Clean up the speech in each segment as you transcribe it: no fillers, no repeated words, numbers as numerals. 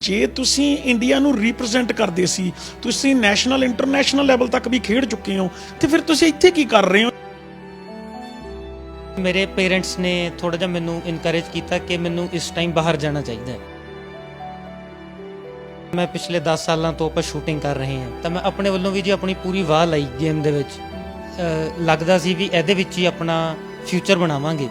ਜੇ ਤੁਸੀਂ ਇੰਡੀਆ ਨੂੰ ਰਿਪਰੈਜ਼ੈਂਟ ਕਰਦੇ ਸੀ, ਤੁਸੀਂ ਨੈਸ਼ਨਲ ਇੰਟਰਨੈਸ਼ਨਲ ਲੈਵਲ ਤੱਕ ਵੀ ਖੇਡ ਚੁੱਕੇ ਹੋ, ਤੇ ਫਿਰ ਤੁਸੀਂ ਇੱਥੇ ਕੀ ਕਰ ਰਹੇ ਹੋ? ਮੇਰੇ ਪੇਰੈਂਟਸ ਨੇ ਥੋੜਾ ਜਿਹਾ ਮੈਨੂੰ ਇਨਕਰੇਜ ਕੀਤਾ ਕਿ ਮੈਨੂੰ ਇਸ ਟਾਈਮ ਬਾਹਰ ਜਾਣਾ ਚਾਹੀਦਾ ਹੈ। ਮੈਂ ਪਿਛਲੇ 10 ਸਾਲਾਂ ਤੋਂ ਆਪਾਂ ਸ਼ੂਟਿੰਗ ਕਰ ਰਹੇ ਹਾਂ, ਤਾਂ ਮੈਂ ਆਪਣੇ ਵੱਲੋਂ ਵੀ ਜੀ ਆਪਣੀ ਪੂਰੀ ਵਾਹ ਲਾਈ ਗੇਮ ਦੇ ਵਿੱਚ। ਲੱਗਦਾ ਸੀ ਵੀ ਇਹਦੇ ਵਿੱਚ ਹੀ ਆਪਣਾ ਫਿਊਚਰ ਬਣਾਵਾਂਗੇ।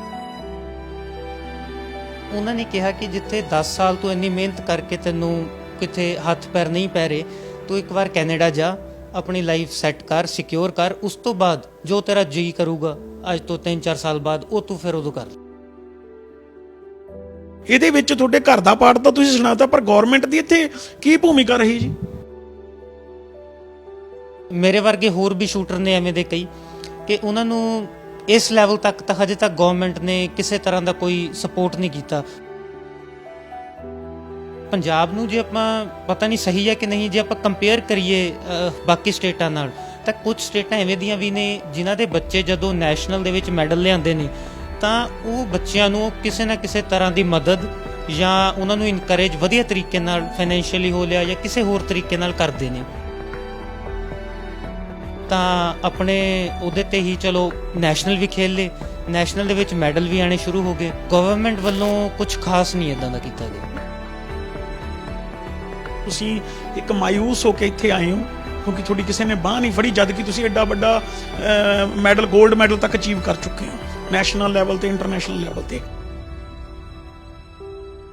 ਉਹਨਾਂ ਨੇ ਕਿਹਾ ਕਿ ਜਿੱਥੇ 10 ਸਾਲ ਤੋਂ ਇੰਨੀ ਮਿਹਨਤ ਕਰਕੇ ਤੈਨੂੰ ਕਿਤੇ ਹੱਥ ਪੈਰ ਨਹੀਂ ਪੈ ਰਹੇ, ਤੂੰ ਇੱਕ ਵਾਰ ਕੈਨੇਡਾ ਜਾ, ਆਪਣੀ ਲਾਈਫ ਸੈੱਟ ਕਰ, ਸਿਕਿਉਰ ਕਰ, ਉਸ ਤੋਂ ਬਾਅਦ ਜੋ ਤੇਰਾ ਜੀ ਕਰੂਗਾ ਅੱਜ ਤੋਂ 3-4 ਸਾਲ ਬਾਅਦ ਉਹ ਤੂੰ ਫਿਰ ਉਦੋਂ ਕਰ। ਇਹਦੇ ਵਿੱਚ ਤੁਹਾਡੇ ਘਰ ਦਾ ਪਾਰਟ ਤਾਂ ਤੁਸੀਂ ਸੁਣਾਤਾ, ਪਰ ਗਵਰਨਮੈਂਟ ਦੀ ਇੱਥੇ ਕੀ ਭੂਮਿਕਾ ਰਹੀ ਜੀ? ਮੇਰੇ ਵਰਗੇ ਹੋਰ ਵੀ ਸ਼ੂਟਰ ਨੇ ਐਵੇਂ ਦੇ ਕਈ, ਕਿ ਉਹਨਾਂ ਨੂੰ ਇਸ ਲੈਵਲ ਤੱਕ ਤਾਂ ਹਜੇ ਤੱਕ ਗਵਰਨਮੈਂਟ ਨੇ ਕਿਸੇ ਤਰ੍ਹਾਂ ਦਾ ਕੋਈ ਸਪੋਰਟ ਨਹੀਂ ਕੀਤਾ। ਪੰਜਾਬ ਨੂੰ ਜੇ ਆਪਾਂ ਪਤਾ ਨਹੀਂ ਸਹੀ ਹੈ ਕਿ ਨਹੀਂ, ਜੇ ਆਪਾਂ ਕੰਪੇਅਰ ਕਰੀਏ ਬਾਕੀ ਸਟੇਟਾਂ ਨਾਲ, ਤਾਂ ਕੁਝ ਸਟੇਟਾਂ ਐਵੇਂ ਦੀਆਂ ਵੀ ਨੇ ਜਿਨ੍ਹਾਂ ਦੇ ਬੱਚੇ ਜਦੋਂ ਨੈਸ਼ਨਲ ਦੇ ਵਿੱਚ ਮੈਡਲ ਲਿਆਉਂਦੇ ਨੇ ਤਾਂ ਉਹ ਬੱਚਿਆਂ ਨੂੰ ਕਿਸੇ ਨਾ ਕਿਸੇ ਤਰ੍ਹਾਂ ਦੀ ਮਦਦ ਜਾਂ ਉਹਨਾਂ ਨੂੰ ਇਨਕਰੇਜ ਵਧੀਆ ਤਰੀਕੇ ਨਾਲ ਫਾਈਨੈਂਸ਼ੀਅਲੀ ਹੋ ਲਿਆ ਜਾਂ ਕਿਸੇ ਹੋਰ ਤਰੀਕੇ ਨਾਲ ਕਰਦੇ ਨੇ। ਤਾਂ ਆਪਣੇ ਉਹਦੇ ਤੇ ਹੀ ਚਲੋ ਨੈਸ਼ਨਲ ਵੀ ਖੇਲ ਲਏ, ਨੈਸ਼ਨਲ ਦੇ ਵਿੱਚ ਮੈਡਲ ਵੀ ਆਣੇ ਸ਼ੁਰੂ ਹੋ ਗਏ। ਗਵਰਨਮੈਂਟ ਵੱਲੋਂ ਕੁਝ ਖਾਸ ਨਹੀਂ ਇਦਾਂ ਦਾ ਕੀਤਾ ਗਿਆ। ਤੁਸੀਂ ਇੱਕ ਮਾਯੂਸ ਹੋ ਕੇ ਇੱਥੇ ਆਏ ਹੋ ਕਿਉਂਕਿ ਤੁਹਾਡੀ ਕਿਸੇ ਨੇ ਬਾਹ ਨਹੀਂ ਫੜੀ, ਜਦ ਕਿ ਤੁਸੀਂ ਐਡਾ ਵੱਡਾ ਮੈਡਲ, 골ਡ ਮੈਡਲ ਤੱਕ ਅਚੀਵ ਕਰ ਚੁੱਕੇ ਹੋ ਨੈਸ਼ਨਲ ਲੈਵਲ ਤੇ ਇੰਟਰਨੈਸ਼ਨਲ ਲੈਵਲ ਤੇ।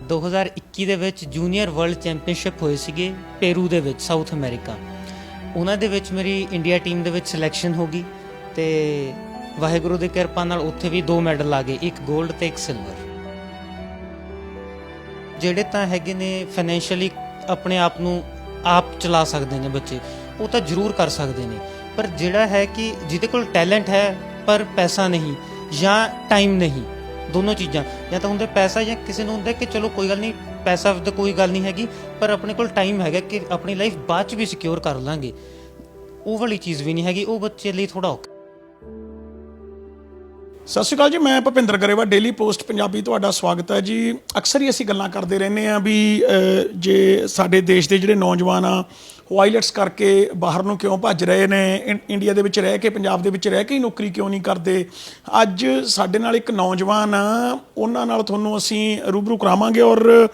2021 ਦੇ ਵਿੱਚ ਜੂਨੀਅਰ ਵਰਲਡ ਚੈਂਪੀਅਨਸ਼ਿਪ ਹੋਏ ਸੀਗੇ ਪੇਰੂ ਦੇ ਵਿੱਚ, ਸਾਊਥ ਅਮਰੀਕਾ। ਉਹਨਾਂ ਦੇ ਵਿੱਚ ਮੇਰੀ ਇੰਡੀਆ ਟੀਮ ਦੇ ਵਿੱਚ ਸਿਲੈਕਸ਼ਨ ਹੋ ਗਈ ਤੇ ਵਾਹਿਗੁਰੂ ਦੀ ਕਿਰਪਾ ਨਾਲ ਉੱਥੇ ਵੀ 2 ਮੈਡਲ ਆ ਗਏ, ਇੱਕ 골ਡ ਤੇ ਇੱਕ ਸਿਲਵਰ। ਜਿਹੜੇ ਤਾਂ ਹੈਗੇ ਨੇ ਫਾਈਨੈਂਸ਼ੀਅਲੀ ਆਪਣੇ ਆਪ ਨੂੰ ਆਪ ਚਲਾ ਸਕਦੇ ਨੇ ਬੱਚੇ, ਉਹ ਤਾਂ ਜ਼ਰੂਰ ਕਰ ਸਕਦੇ ਨੇ, ਪਰ ਜਿਹੜਾ ਹੈ ਕਿ ਜਿਹਦੇ ਕੋਲ ਟੈਲੈਂਟ ਹੈ ਪਰ ਪੈਸਾ ਨਹੀਂ ਜਾਂ ਟਾਈਮ ਨਹੀਂ, ਦੋਨੋਂ ਚੀਜ਼ਾਂ, ਜਾਂ ਤਾਂ ਹੁੰਦੇ ਪੈਸਾ ਜਾਂ ਕਿਸੇ ਨੂੰ ਹੁੰਦਾ ਕਿ ਚਲੋ ਕੋਈ ਗੱਲ ਨਹੀਂ ਪੈਸਾ ਤਾਂ ਕੋਈ ਗੱਲ ਨਹੀਂ ਹੈਗੀ, ਪਰ ਆਪਣੇ ਕੋਲ ਟਾਈਮ ਹੈਗਾ ਕਿ ਆਪਣੀ ਲਾਈਫ ਬਾਅਦ 'ਚ ਵੀ ਸਿਕਿਉਰ ਕਰ ਲਾਂਗੇ, ਉਹ ਵਾਲੀ ਚੀਜ਼ ਵੀ ਨਹੀਂ ਹੈਗੀ, ਉਹ ਬੱਚੇ ਲਈ ਥੋੜ੍ਹਾ ਔਖਾ। ਸਤਿ ਸ਼੍ਰੀ ਅਕਾਲ ਜੀ, ਮੈਂ ਭੁਪਿੰਦਰ ਗਰੇਵਾਲ, ਡੇਲੀ ਪੋਸਟ ਪੰਜਾਬੀ, ਤੁਹਾਡਾ ਸਵਾਗਤ ਹੈ ਜੀ। ਅਕਸਰ ਹੀ ਅਸੀਂ ਗੱਲਾਂ ਕਰਦੇ ਰਹਿੰਦੇ ਹਾਂ ਵੀ ਜੇ ਸਾਡੇ ਦੇਸ਼ ਦੇ ਜਿਹੜੇ ਨੌਜਵਾਨ ਆ ਉਹ ਆਈਲੈਟਸ ਕਰਕੇ ਬਾਹਰ ਨੂੰ ਕਿਉਂ ਭੱਜ ਰਹੇ ਨੇ, ਇੰਡੀਆ ਦੇ ਵਿੱਚ ਰਹਿ ਕੇ, ਪੰਜਾਬ ਦੇ ਵਿੱਚ ਰਹਿ ਕੇ ਹੀ ਨੌਕਰੀ ਕਿਉਂ ਨਹੀਂ ਕਰਦੇ। ਅੱਜ ਸਾਡੇ ਨਾਲ ਇੱਕ ਨੌਜਵਾਨ ਆ, ਉਹਨਾਂ ਨਾਲ ਤੁਹਾਨੂੰ ਅਸੀਂ ਰੂਬਰੂ ਕਰਾਵਾਂਗੇ ਔਰ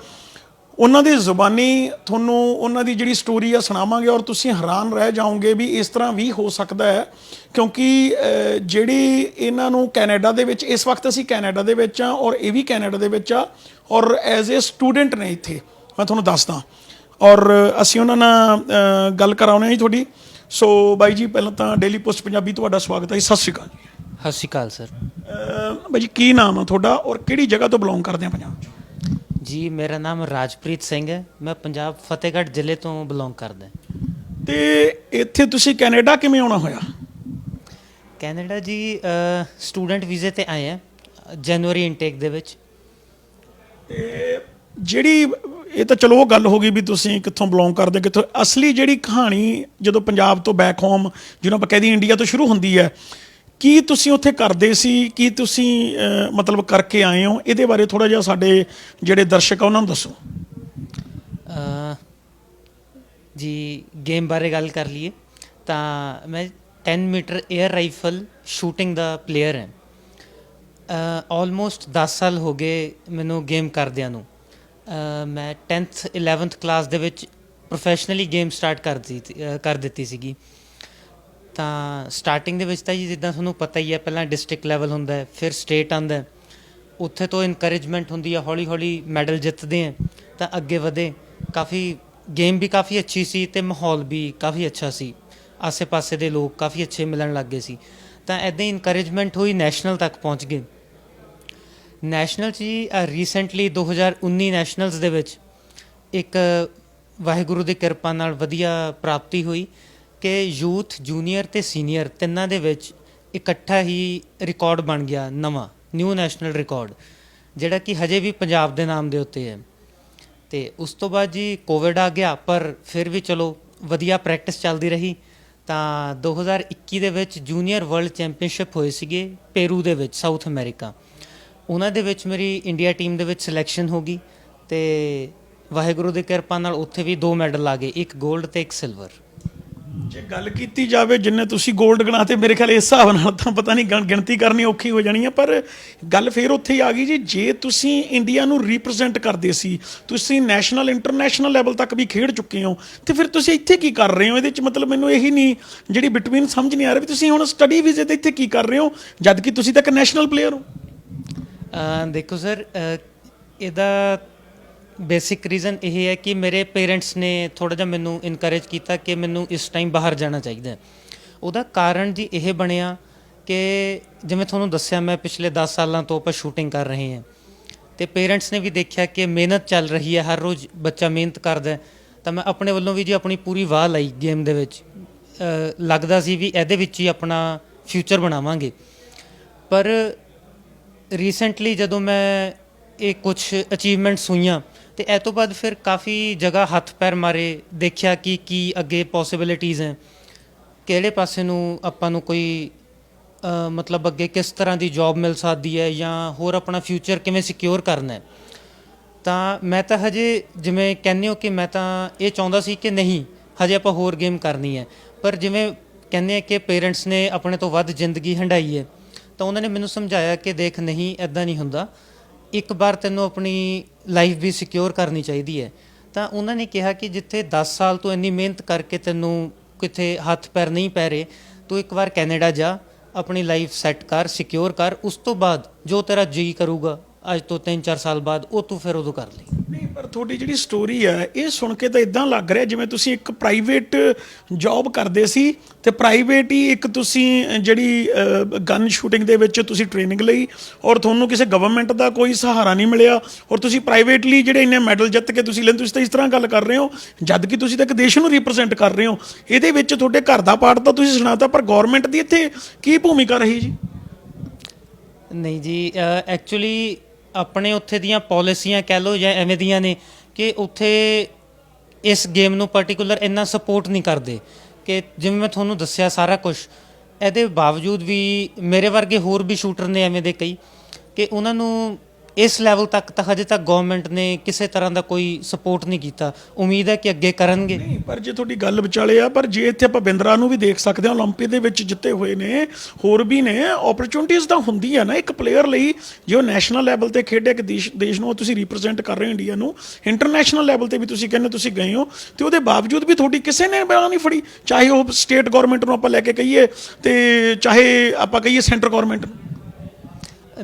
ਉਹਨਾਂ ਦੀ ਜ਼ੁਬਾਨੀ ਤੁਹਾਨੂੰ ਉਹਨਾਂ ਦੀ ਜਿਹੜੀ ਸਟੋਰੀ ਆ ਸੁਣਾਵਾਂਗੇ ਔਰ ਤੁਸੀਂ ਹੈਰਾਨ ਰਹਿ ਜਾਓਗੇ ਵੀ ਇਸ ਤਰ੍ਹਾਂ ਵੀ ਹੋ ਸਕਦਾ ਹੈ। ਕਿਉਂਕਿ ਜਿਹੜੀ ਇਹਨਾਂ ਨੂੰ ਕੈਨੇਡਾ ਦੇ ਵਿੱਚ, ਇਸ ਵਕਤ ਅਸੀਂ ਕੈਨੇਡਾ ਦੇ ਵਿੱਚ ਆ ਔਰ ਇਹ ਵੀ ਕੈਨੇਡਾ ਦੇ ਵਿੱਚ ਆ ਔਰ ਐਜ਼ ਏ ਸਟੂਡੈਂਟ ਨੇ ਇੱਥੇ, ਮੈਂ ਤੁਹਾਨੂੰ ਦੱਸਦਾ, ਔਰ ਅਸੀਂ ਉਹਨਾਂ ਨਾਲ ਗੱਲ ਕਰਾਉਣੇ ਜੀ ਤੁਹਾਡੀ। ਸੋ ਬਾਈ ਜੀ, ਪਹਿਲਾਂ ਤਾਂ ਡੇਲੀ ਪੋਸਟ ਪੰਜਾਬੀ ਤੁਹਾਡਾ ਸਵਾਗਤ ਹੈ ਜੀ। ਸਤਿ ਸ਼੍ਰੀ ਅਕਾਲ ਜੀ। ਸਤਿ ਸ਼੍ਰੀ ਅਕਾਲ ਸਰ। ਬਾਈ ਜੀ, ਕੀ ਨਾਮ ਆ ਤੁਹਾਡਾ ਔਰ ਕਿਹੜੀ ਜਗ੍ਹਾ ਤੋਂ ਬਿਲੋਂਗ ਕਰਦੇ ਆ ਪੰਜਾਬ 'ਚ? ਜੀ ਮੇਰਾ ਨਾਮ ਰਾਜਪ੍ਰੀਤ ਸਿੰਘ ਹੈ, ਮੈਂ ਪੰਜਾਬ ਫਤਿਹਗੜ੍ਹ ਜ਼ਿਲ੍ਹੇ ਤੋਂ ਬਿਲੋਂਗ ਕਰਦਾ। ਤੇ ਇੱਥੇ ਤੁਸੀਂ ਕੈਨੇਡਾ ਕਿਵੇਂ ਆਉਣਾ ਹੋਇਆ? ਕੈਨੇਡਾ ਜੀ ਸਟੂਡੈਂਟ ਵੀਜ਼ੇ ਤੇ ਆਏ ਆ ਜਨਵਰੀ ਇਨਟੇਕ ਦੇ ਵਿੱਚ। ਤੇ ਜਿਹੜੀ ਇਹ ਤਾਂ ਚਲੋ ਉਹ ਗੱਲ ਹੋ ਗਈ ਵੀ ਤੁਸੀਂ ਕਿੱਥੋਂ ਬਿਲੋਂਗ ਕਰਦੇ, ਕਿੱਥੋਂ, ਅਸਲੀ ਜਿਹੜੀ ਕਹਾਣੀ ਜਦੋਂ ਪੰਜਾਬ ਤੋਂ ਬੈਕ ਹੋਮ, ਜਿਹਨੂੰ ਆਪਾਂ ਕਹਿੰਦੇ ਇੰਡੀਆ ਤੋਂ ਸ਼ੁਰੂ ਹੁੰਦੀ ਹੈ, ਕੀ ਤੁਸੀਂ ਉੱਥੇ ਕਰਦੇ ਸੀ, ਕੀ ਤੁਸੀਂ ਮਤਲਬ ਕਰਕੇ ਆਏ ਹੋ, ਇਹਦੇ ਬਾਰੇ ਥੋੜ੍ਹਾ ਜਿਹਾ ਸਾਡੇ ਜਿਹੜੇ ਦਰਸ਼ਕ ਆ ਉਹਨਾਂ ਨੂੰ ਦੱਸੋ ਜੀ। ਗੇਮ ਬਾਰੇ ਗੱਲ ਕਰ ਲਈਏ ਤਾਂ ਮੈਂ 10 ਮੀਟਰ 에ਅਰ ਰਾਈਫਲ ਸ਼ੂਟਿੰਗ ਦਾ ਪਲੇਅਰ ਹਾਂ। ਆਲਮੋਸਟ 10 ਸਾਲ ਹੋ ਗਏ ਮੈਨੂੰ ਗੇਮ ਕਰਦਿਆਂ ਨੂੰ। ਮੈਂ 10th 11th ਕਲਾਸ ਦੇ ਵਿੱਚ ਪ੍ਰੋਫੈਸ਼ਨਲੀ ਗੇਮ ਸਟਾਰਟ ਕਰ ਦਿੱਤੀ ਸੀਗੀ। ਤਾਂ ਸਟਾਰਟਿੰਗ ਦੇ ਵਿੱਚ ਤਾਂ ਜੀ ਜਿੱਦਾਂ ਤੁਹਾਨੂੰ ਪਤਾ ਹੀ ਹੈ, ਪਹਿਲਾਂ ਡਿਸਟ੍ਰਿਕਟ ਲੈਵਲ ਹੁੰਦਾ, ਫਿਰ ਸਟੇਟ ਆਉਂਦਾ, ਉੱਥੇ ਤੋਂ ਇਨਕਰੇਜਮੈਂਟ ਹੁੰਦੀ ਹੈ, ਹੌਲੀ ਹੌਲੀ ਮੈਡਲ ਜਿੱਤਦੇ ਆ ਤਾਂ ਅੱਗੇ ਵਧੇ। ਕਾਫੀ ਗੇਮ ਵੀ ਕਾਫੀ ਅੱਛੀ ਸੀ ਅਤੇ ਮਾਹੌਲ ਵੀ ਕਾਫੀ ਅੱਛਾ ਸੀ, ਆਸੇ ਪਾਸੇ ਦੇ ਲੋਕ ਕਾਫੀ ਅੱਛੇ ਮਿਲਣ ਲੱਗ ਗਏ ਸੀ। ਤਾਂ ਇੱਦਾਂ ਹੀ ਇਨਕਰੇਜਮੈਂਟ ਹੋਈ, ਨੈਸ਼ਨਲ ਤੱਕ ਪਹੁੰਚ ਗਏ। ਨੈਸ਼ਨਲ 'ਚ ਜੀ ਰੀਸੈਂਟਲੀ 2019 ਨੈਸ਼ਨਲਸ ਦੇ ਵਿੱਚ ਇੱਕ ਵਾਹਿਗੁਰੂ ਦੀ ਕਿਰਪਾ ਨਾਲ ਵਧੀਆ ਪ੍ਰਾਪਤੀ ਹੋਈ ਕਿ ਯੂਥ, ਜੂਨੀਅਰ ਅਤੇ ਸੀਨੀਅਰ ਤਿੰਨਾਂ ਦੇ ਵਿੱਚ ਇਕੱਠਾ ਹੀ ਰਿਕਾਰਡ ਬਣ ਗਿਆ, ਨਵਾਂ ਨਿਊ ਨੈਸ਼ਨਲ ਰਿਕਾਰਡ, ਜਿਹੜਾ ਕਿ ਹਜੇ ਵੀ ਪੰਜਾਬ ਦੇ ਨਾਮ ਦੇ ਉੱਤੇ ਹੈ। ਅਤੇ ਉਸ ਤੋਂ ਬਾਅਦ ਜੀ ਕੋਵਿਡ ਆ ਗਿਆ, ਪਰ ਫਿਰ ਵੀ ਚਲੋ ਵਧੀਆ ਪ੍ਰੈਕਟਿਸ ਚੱਲਦੀ ਰਹੀ। ਤਾਂ 2021 ਦੇ ਵਿੱਚ ਜੂਨੀਅਰ ਵਰਲਡ ਚੈਂਪੀਅਨਸ਼ਿਪ ਹੋਏ ਸੀਗੇ ਪੇਰੂ ਦੇ ਵਿੱਚ, ਸਾਊਥ ਅਮਰੀਕਾ। ਉਹਨਾਂ ਦੇ ਵਿੱਚ ਮੇਰੀ ਇੰਡੀਆ ਟੀਮ ਦੇ ਵਿੱਚ ਸਿਲੈਕਸ਼ਨ ਹੋ ਗਈ ਅਤੇ ਵਾਹਿਗੁਰੂ ਦੀ ਕਿਰਪਾ ਨਾਲ ਉੱਥੇ ਵੀ 2 ਮੈਡਲ ਆ ਗਏ, ਇੱਕ 골ਡ ਤੇ ਇੱਕ ਸਿਲਵਰ। ਜੇ ਗੱਲ ਕੀਤੀ ਜਾਵੇ ਜਿੰਨੇ ਤੁਸੀਂ 골ਡ ਗਣਾਤੇ, ਮੇਰੇ ਖਿਆਲ ਇਸ ਹਿਸਾਬ ਨਾਲ ਤਾਂ ਪਤਾ ਨਹੀਂ ਗਿਣਤੀ ਕਰਨੀ ਔਖੀ ਹੋ ਜਾਣੀ ਹੈ। ਪਰ ਗੱਲ ਫਿਰ ਉੱਥੇ ਹੀ ਆ ਗਈ ਜੀ, ਜੇ ਤੁਸੀਂ ਇੰਡੀਆ ਨੂੰ ਰਿਪਰੈਜ਼ੈਂਟ ਕਰਦੇ ਸੀ, ਤੁਸੀਂ ਨੈਸ਼ਨਲ ਇੰਟਰਨੈਸ਼ਨਲ ਲੈਵਲ ਤੱਕ ਵੀ ਖੇਡ ਚੁੱਕੇ ਹੋ, ਤੇ ਫਿਰ ਤੁਸੀਂ ਇੱਥੇ ਕੀ ਕਰ ਰਹੇ ਹੋ? ਇਹਦੇ 'ਚ ਮਤਲਬ ਮੈਨੂੰ ਇਹੀ ਨਹੀਂ ਜਿਹੜੀ ਬਿਟਵੀਨ ਸਮਝ ਨਹੀਂ ਆ ਰਹੀ ਵੀ ਤੁਸੀਂ ਹੁਣ ਸਟੱਡੀ ਵੀਜ਼ੇ 'ਤੇ ਇੱਥੇ ਕੀ ਕਰ ਰਹੇ ਹੋ, ਜਦ ਕਿ ਤੁਸੀਂ ਤਾਂ ਇੱਕ ਨੈਸ਼ਨਲ ਪਲੇਅਰ ਹੋ। ਦੇਖੋ ਸਰ, ਇਹਦਾ ਬੇਸਿਕ ਰੀਜ਼ਨ ਇਹ ਹੈ ਕਿ ਮੇਰੇ ਪੇਰੈਂਟਸ ਨੇ ਥੋੜ੍ਹਾ ਜਿਹਾ ਮੈਨੂੰ ਇਨਕਰੇਜ ਕੀਤਾ ਕਿ ਮੈਨੂੰ ਇਸ ਟਾਈਮ ਬਾਹਰ ਜਾਣਾ ਚਾਹੀਦਾ। ਉਹਦਾ ਕਾਰਨ ਜੀ ਇਹ ਬਣਿਆ ਕਿ ਜਿਵੇਂ ਤੁਹਾਨੂੰ ਦੱਸਿਆ, ਮੈਂ ਪਿਛਲੇ 10 ਸਾਲਾਂ ਤੋਂ ਆਪਾਂ ਸ਼ੂਟਿੰਗ ਕਰ ਰਹੇ ਹਾਂ, ਅਤੇ ਪੇਰੈਂਟਸ ਨੇ ਵੀ ਦੇਖਿਆ ਕਿ ਮਿਹਨਤ ਚੱਲ ਰਹੀ ਹੈ, ਹਰ ਰੋਜ਼ ਬੱਚਾ ਮਿਹਨਤ ਕਰਦਾ, ਤਾਂ ਮੈਂ ਆਪਣੇ ਵੱਲੋਂ ਵੀ ਜੀ ਆਪਣੀ ਪੂਰੀ ਵਾਹ ਲਾਈ ਗੇਮ ਦੇ ਵਿੱਚ। ਲੱਗਦਾ ਸੀ ਵੀ ਇਹਦੇ ਵਿੱਚ ਹੀ ਆਪਣਾ ਫਿਊਚਰ ਬਣਾਵਾਂਗੇ। ਪਰ ਰੀਸੈਂਟਲੀ ਜਦੋਂ ਮੈਂ ਇਹ ਕੁਛ ਅਚੀਵਮੈਂਟਸ ਹੋਈਆਂ, ਅਤੇ ਇਹ ਤੋਂ ਬਾਅਦ ਫਿਰ ਕਾਫੀ ਜਗ੍ਹਾ ਹੱਥ ਪੈਰ ਮਾਰੇ, ਦੇਖਿਆ ਕਿ ਕੀ ਅੱਗੇ ਪੋਸੀਬਿਲਿਟੀਜ਼ ਹੈ, ਕਿਹੜੇ ਪਾਸੇ ਨੂੰ ਆਪਾਂ ਨੂੰ ਕੋਈ ਮਤਲਬ ਅੱਗੇ ਕਿਸ ਤਰ੍ਹਾਂ ਦੀ ਜੋਬ ਮਿਲ ਸਕਦੀ ਹੈ, ਜਾਂ ਹੋਰ ਆਪਣਾ ਫਿਊਚਰ ਕਿਵੇਂ ਸਿਕਿਉਰ ਕਰਨਾ ਹੈ। ਤਾਂ ਮੈਂ ਤਾਂ ਹਜੇ, ਜਿਵੇਂ ਕਹਿੰਦੇ ਹੋ ਕਿ ਮੈਂ ਤਾਂ ਇਹ ਚਾਹੁੰਦਾ ਸੀ ਕਿ ਨਹੀਂ ਹਜੇ ਆਪਾਂ ਹੋਰ ਗੇਮ ਕਰਨੀ ਹੈ, ਪਰ ਜਿਵੇਂ ਕਹਿੰਦੇ ਆ ਕਿ ਪੇਰੈਂਟਸ ਨੇ ਆਪਣੇ ਤੋਂ ਵੱਧ ਜ਼ਿੰਦਗੀ ਹੰਢਾਈ ਹੈ, ਤਾਂ ਉਹਨਾਂ ਨੇ ਮੈਨੂੰ ਸਮਝਾਇਆ ਕਿ ਦੇਖ ਨਹੀਂ, ਇੱਦਾਂ ਨਹੀਂ ਹੁੰਦਾ, ਇੱਕ ਵਾਰ ਤੈਨੂੰ ਆਪਣੀ ਲਾਈਫ ਵੀ ਸਿਕਿਉਰ ਕਰਨੀ ਚਾਹੀਦੀ ਹੈ। ਤਾਂ ਉਹਨਾਂ ਨੇ ਕਿਹਾ ਕਿ ਜਿੱਥੇ 10 ਸਾਲ ਤੋਂ ਇੰਨੀ ਮਿਹਨਤ ਕਰਕੇ ਤੈਨੂੰ ਕਿਤੇ ਹੱਥ ਪੈਰ ਨਹੀਂ ਪੈ ਰਹੇ, ਤੂੰ ਇੱਕ ਵਾਰ ਕੈਨੇਡਾ ਜਾ, ਆਪਣੀ ਲਾਈਫ ਸੈੱਟ ਕਰ, ਸਿਕਿਉਰ ਕਰ, ਉਸ ਤੋਂ ਬਾਅਦ ਜੋ ਤੇਰਾ ਜੀ ਕਰੂਗਾ ਅੱਜ ਤੋਂ 3-4 ਸਾਲ ਬਾਅਦ, ਉਹ ਤੂੰ ਫਿਰ ਉਦੋਂ ਕਰ ਲਈ। ਨਹੀਂ, ਪਰ ਤੁਹਾਡੀ ਜਿਹੜੀ ਸਟੋਰੀ ਹੈ ਇਹ ਸੁਣ ਕੇ ਤਾਂ ਇਦਾਂ ਲੱਗ ਰਿਹਾ ਜਿਵੇਂ ਤੁਸੀਂ ਇੱਕ ਪ੍ਰਾਈਵੇਟ ਜੌਬ ਕਰਦੇ ਸੀ, ਤੇ ਪ੍ਰਾਈਵੇਟ ਹੀ ਇੱਕ ਤੁਸੀਂ ਜਿਹੜੀ ਗਨ ਸ਼ੂਟਿੰਗ ਦੇ ਵਿੱਚ ਤੁਸੀਂ ਟ੍ਰੇਨਿੰਗ ਲਈ, ਔਰ ਤੁਹਾਨੂੰ ਕਿਸੇ ਗਵਰਨਮੈਂਟ ਦਾ ਕੋਈ ਸਹਾਰਾ ਨਹੀਂ ਮਿਲਿਆ, ਔਰ ਤੁਸੀਂ ਪ੍ਰਾਈਵੇਟਲੀ ਜਿਹੜੇ ਇੰਨੇ ਮੈਡਲ ਜਿੱਤ ਕੇ ਤੁਸੀਂ ਲੈਂਦੇ, ਤੁਸੀਂ ਤਾਂ ਇਸ ਤਰ੍ਹਾਂ ਗੱਲ ਕਰ ਰਹੇ ਹੋ ਜਦ ਕਿ ਤੁਸੀਂ ਤਾਂ ਇੱਕ ਦੇਸ਼ ਨੂੰ ਰਿਪਰੈਜ਼ੈਂਟ ਕਰ ਰਹੇ ਹੋ। ਇਹਦੇ ਵਿੱਚ ਤੁਹਾਡੇ ਘਰ ਦਾ ਪਾਰਟ ਤਾਂ ਤੁਸੀਂ ਸੁਣਾਤਾ, ਪਰ ਗਵਰਨਮੈਂਟ ਦੀ ਇੱਥੇ ਕੀ ਭੂਮਿਕਾ ਰਹੀ ਜੀ? ਨਹੀਂ ਜੀ, ਐਕਚੁਅਲੀ ਆਪਣੇ ਉੱਥੇ ਦੀਆਂ ਪਾਲਿਸੀਆਂ ਕਹਿ ਲਓ ਜਾਂ ਐਵੇਂ ਦੀਆਂ ਨੇ ਕਿ ਉੱਥੇ ਇਸ ਗੇਮ ਨੂੰ ਪਾਰਟਿਕੂਲਰ ਇੰਨਾ ਸਪੋਰਟ ਨਹੀਂ ਕਰਦੇ, ਕਿ ਜਿਵੇਂ ਮੈਂ ਤੁਹਾਨੂੰ ਦੱਸਿਆ ਸਾਰਾ ਕੁਛ, ਇਹਦੇ ਬਾਵਜੂਦ ਵੀ ਮੇਰੇ ਵਰਗੇ ਹੋਰ ਵੀ ਸ਼ੂਟਰ ਨੇ ਐਵੇਂ ਦੇ ਕਈ, ਕਿ ਉਹਨਾਂ ਨੂੰ ਇਸ ਲੈਵਲ ਤੱਕ ਤਾਂ ਹਜੇ ਤੱਕ ਗਵਰਨਮੈਂਟ ਨੇ ਕਿਸੇ ਤਰ੍ਹਾਂ ਦਾ ਕੋਈ ਸਪੋਰਟ ਨਹੀਂ ਕੀਤਾ। ਉਮੀਦ ਹੈ ਕਿ ਅੱਗੇ ਕਰਨਗੇ। ਨਹੀਂ, ਪਰ ਜੇ ਤੁਹਾਡੀ ਗੱਲ ਵਿਚਾਲੇ ਆ, ਪਰ ਜੇ ਇੱਥੇ ਆਪਾਂ ਬਿੰਦਰਾ ਨੂੰ ਵੀ ਦੇਖ ਸਕਦੇ ਹਾਂ, ਓਲੰਪਿਕ ਦੇ ਵਿੱਚ ਜਿੱਤੇ ਹੋਏ ਨੇ, ਹੋਰ ਵੀ ਨੇ, ਓਪਰਚੁਨਿਟੀਜ਼ ਤਾਂ ਹੁੰਦੀ ਆ ਨਾ ਇੱਕ ਪਲੇਅਰ ਲਈ। ਜੇ ਉਹ ਨੈਸ਼ਨਲ ਲੈਵਲ ਤੇ ਖੇਡਿਆ, ਕਿ ਦੇਸ਼ ਨੂੰ ਤੁਸੀਂ ਰਿਪਰੈਜ਼ੈਂਟ ਕਰ ਰਹੇ ਹੋ, ਇੰਡੀਆ ਨੂੰ ਇੰਟਰਨੈਸ਼ਨਲ ਲੈਵਲ ਤੇ ਵੀ ਤੁਸੀਂ ਕਹਿੰਦੇ ਤੁਸੀਂ ਗਏ ਹੋ, ਤੇ ਉਹਦੇ ਬਾਵਜੂਦ ਵੀ ਤੁਹਾਡੀ ਕਿਸੇ ਨੇ ਬਾਹ ਨਹੀਂ ਫੜੀ, ਚਾਹੇ ਉਹ ਸਟੇਟ ਗਵਰਨਮੈਂਟ ਨੂੰ ਆਪਾਂ ਲੈ ਕੇ ਕਹੀਏ, ਤੇ ਚਾਹੇ ਆਪਾਂ ਕਹੀਏ ਸੈਂਟਰ ਗਵਰਨਮੈਂਟ ਨੂੰ।